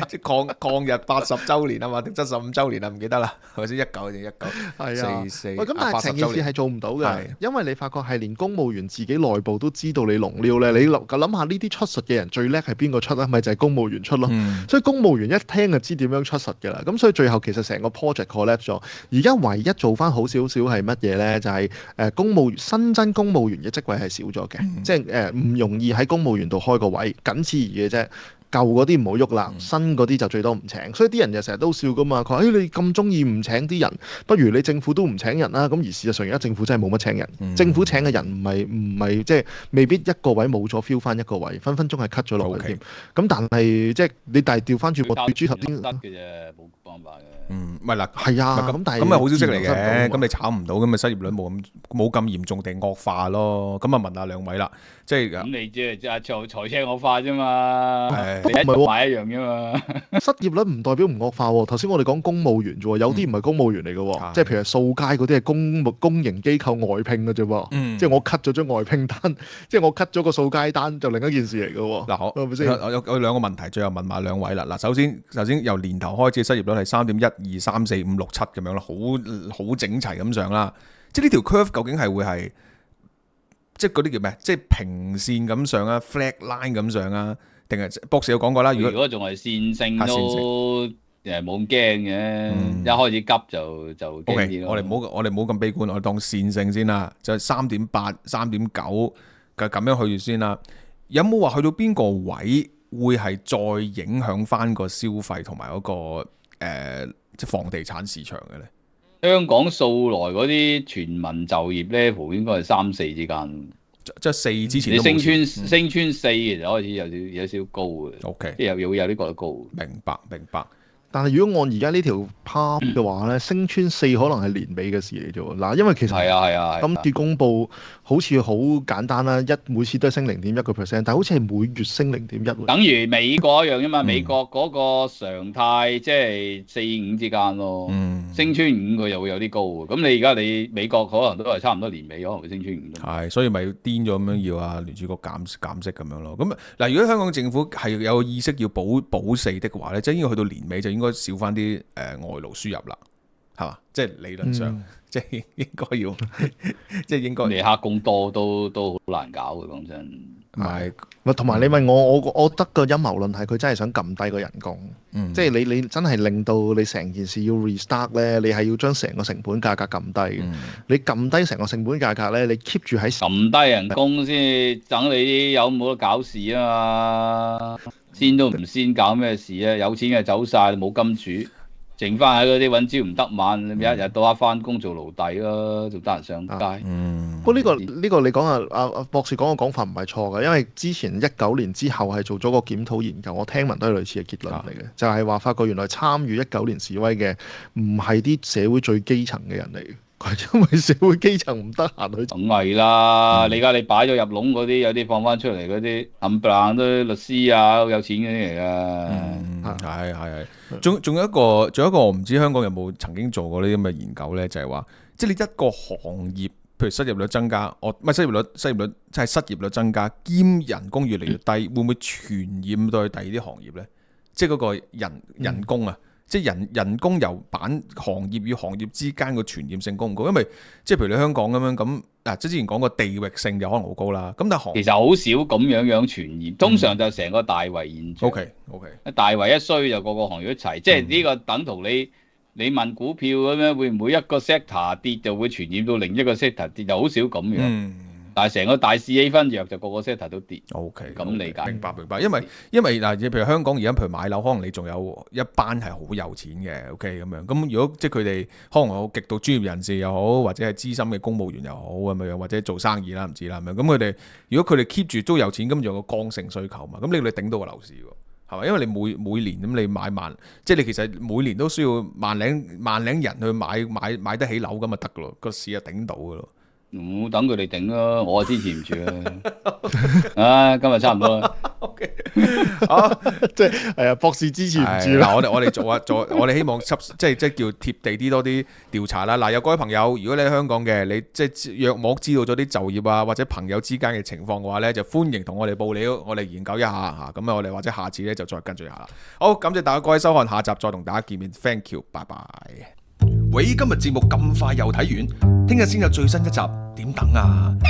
S1: 抗日80週年啊嘛，定75週年啊？唔記得啦，係咪先19定19？
S2: 係啊，
S1: 44
S2: 喂，咁但係成件事係做唔到嘅
S1: 係，
S2: 因為你發覺係連公務員自己內部都知道你龍料咧。你諗下呢啲出術嘅人最叻係邊個出啊？咪就係公務員出咯。所以公務員一聽就知點樣出術㗎啦。咁所以最後其實成個 project collapse 咗。而家唯一做翻好少少係乜嘢咧？就係公務員新增公務員嘅職位係少咗嘅，即係唔容易喺公務員度開個位，僅此而已嘅啫。舊嗰啲唔好喐啦，新嗰啲就最多唔請，所以啲人就成日都笑噶嘛。佢話：你咁中意唔請啲人，不如你政府都唔請人啦。咁而事實上而家政府真係冇乜請人，政府請嘅人唔係即係未必一個位冇咗 fill 翻一個位，分分鐘係 cut 咗落去添。咁但係即係你調翻轉個豬頭先
S3: 得嘅啫，冇辦法嘅。
S1: 唔係啦，
S2: 係啊，咁但係
S1: 咁咪好消息嚟嘅。咁你炒唔到，咁咪失業率冇咁嚴重地惡化咯。咁啊問下兩位啦，即係
S3: 咁你即係財赤惡化啫嘛。你一
S2: 唔
S3: 買一樣啫嘛。
S2: 失業率唔代表唔惡化喎。頭先我哋講公務員啫喎，有啲唔係公務員嚟嘅喎，即係譬如掃街嗰啲係公營機構外聘嘅啫喎。即係我 cut 咗張外聘單，即係我 cut 咗個掃街單，就另一件事嚟嘅喎。
S1: 嗱，
S2: 係咪先？
S1: 有兩個問題，最後問埋兩位啦。嗱，首先由年頭開始失業率係3.1、2、3、4、5、6、7咁樣啦，好整齊咁上啦。即係呢條 curve 究竟係會係即係嗰啲叫咩？即係平線咁上啊 ，flat line 咁上啊？定係博士有講過啦，
S3: 如果仲係線性都誒冇咁驚嘅，一開始急就驚啲咯。
S1: 我哋唔好咁悲觀，我哋當線性先啦，就係3.8、3.9嘅咁樣去住先啦。有冇話去到邊個位會係再影響翻個消費同埋嗰個即係房地產市場嘅咧？
S3: 香港素來嗰啲全民就業 level 應該係3、4之間。
S1: 即係4之前
S3: 你
S1: 都冇事，
S3: 升穿4其實開始有少少高嘅。
S1: OK，
S3: 即係有啲覺得高。
S1: 明白。
S2: 但係如果按而家呢條 path 嘅話咧，升穿4可能係年尾嘅事嚟啫喎。嗱，因為其實
S3: 係啊，
S2: 今次公佈好似好簡單啦，每次都係升0.1%，但係好似係每月升0.1喎。
S3: 等於美國一樣啫嘛。美國嗰個常態即係4、5之間咯。升穿5佢又會有啲高嘅。咁你而家你美國可能都係差唔多年尾可能會升穿5。
S1: 係，所以咪癲咗咁樣要啊聯儲局減息咁樣咯。咁嗱，如果香港政府係有意識要保4的話咧，即係應該去到年尾就應該少翻啲外勞輸入啦，係嘛？即係理論上，即係應該要，即係應該。
S3: 你客工多都好難搞嘅，講真。
S1: 係，
S2: 同埋你問我覺得個陰謀論係佢真係想撳低個人工，即係你真係令到你成件事要 restart 咧，你係要將成個成本價格撳低嘅。你撳低成個成本價格咧，你 keep 住喺
S3: 撳低人工先，等你啲有冇得搞事啊嘛？先都唔先搞咩事啊？有錢嘅走晒，冇金主，剩翻喺嗰啲揾朝唔得晚，你一日到黑翻工做奴隸咯，仲得人上街。
S2: 不過呢個你講啊博士講嘅講法唔係錯嘅，因為之前19年之後係做咗個檢討研究，我聽聞都係類似嘅結論嚟嘅，就係話發覺原來參與19年示威嘅唔係啲社會最基層嘅人嚟嘅。係因為社會基層唔得閒去，
S3: 梗係啦！你而家你擺咗入籠嗰啲，有啲放翻出嚟嗰啲冚唪唥都律師啊，好有錢嗰啲嚟噶。
S1: 係。仲有一個我唔知香港有冇曾經做過呢啲咁嘅研究咧，就係話，即係你一個行業，譬如失業率增加，失業率即係失業率增加，兼人工越嚟越低，會唔會傳染到去第二啲行業咧？即係嗰個人工啊！即係人工由行業與行業之間個傳染性高唔高？因為即係譬如你香港咁樣咁即係之前講個地域性就可能好高啦。咁但係
S3: 其實好少咁樣傳染，通常就成個大圍現象。
S1: OK，
S3: 大圍一衰就個行業一齊，即係呢個等同你問股票咁樣，會唔會一個 sector 跌就會傳染到另一個 sector 跌？就好少咁樣。但係成個大市氣氛弱，就個個 sector 都跌。
S1: OK，
S3: 咁理解
S1: 明白。因為嗱，譬如香港而家譬如買樓，可能你仲有一班係好有錢嘅，OK 咁樣。咁如果即係佢哋可能有極度專業人士又好，或者係資深嘅公務員又好咁樣，或者做生意啦，唔知啦咁樣。咁佢哋如果佢哋 keep 住都有錢，咁就有個剛性需求嘛。咁你頂到個樓市喎。係嘛？因為你每年咁你買萬，即係你其實每年都需要萬零人去買得起樓咁就得噶咯，個市就頂到噶咯。
S3: 等佢哋頂咯，我支持唔住啊！今日差唔多啦。
S1: OK， 好，
S2: 即係博士支持唔住啦。
S1: 嗱，我哋做我哋希望即係叫貼地啲多啲調查啦。嗱，有各位朋友，如果你喺香港嘅，你即係約莫知道咗啲就業啊或者朋友之間嘅情況嘅話咧，就歡迎同我哋報料，我哋研究一下嚇。咁我哋或者下次咧就再跟進下啦。好，感謝大家各位收看，下集再同大家見面。Thank you，拜拜。喂，今日節目咁快又睇完，聽日先有最新一集，點等啊？世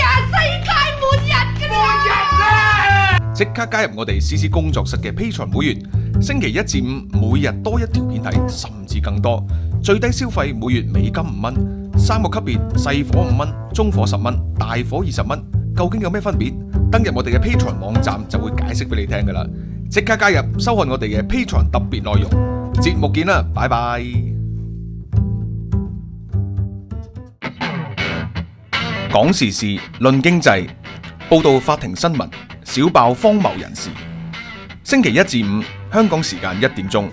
S1: 界末日啦！即刻加入我哋 CC 工作室嘅 Patreon 會員，星期一至五每日多一條片睇，甚至更多。最低消費每月美金5蚊，3個級別，細火5蚊，中火10蚊，大火20蚊。究竟有咩分別？登入我哋嘅 Patreon 網站就會解釋俾你聽噶啦。即刻加入，收看我哋嘅 Patreon 特別內容。節目見啦，拜拜。講時事，論經濟，報道法庭新聞，小爆荒謬人士。星期一至五，香港時間1點鐘，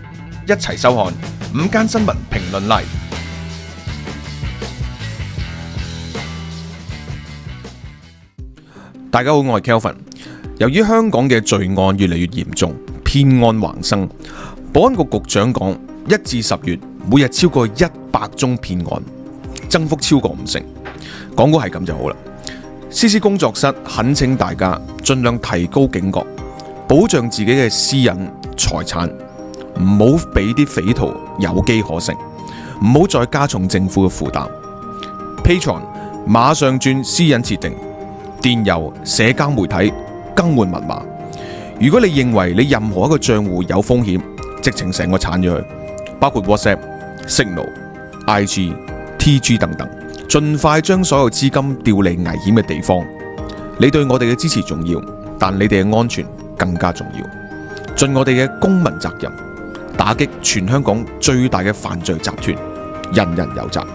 S1: 一齊收看午間新聞評論 Live。大家好，我係 Kelvin。由於香港嘅罪案越嚟越嚴重，騙案橫生，保安局局長講，1至10月每日超過100宗騙案，增幅超過50%。講過係咁就好啦。CC 工作室懇請大家盡量提高警覺，保障自己嘅私隱財產，唔好俾啲匪徒有機可乘，唔好再加重政府嘅負擔。Patreon 馬上轉私隱設定，電郵、社交媒體更換密碼。如果你認為你任何一個賬戶有風險，直情成個鏟咗佢，包括 WhatsApp、Signal、IG、TG 等等。盡快將所有資金調離危險嘅地方。你對我哋嘅支持重要，但你哋嘅安全更加重要。盡我哋嘅公民責任，打擊全香港最大嘅犯罪集團，人人有責。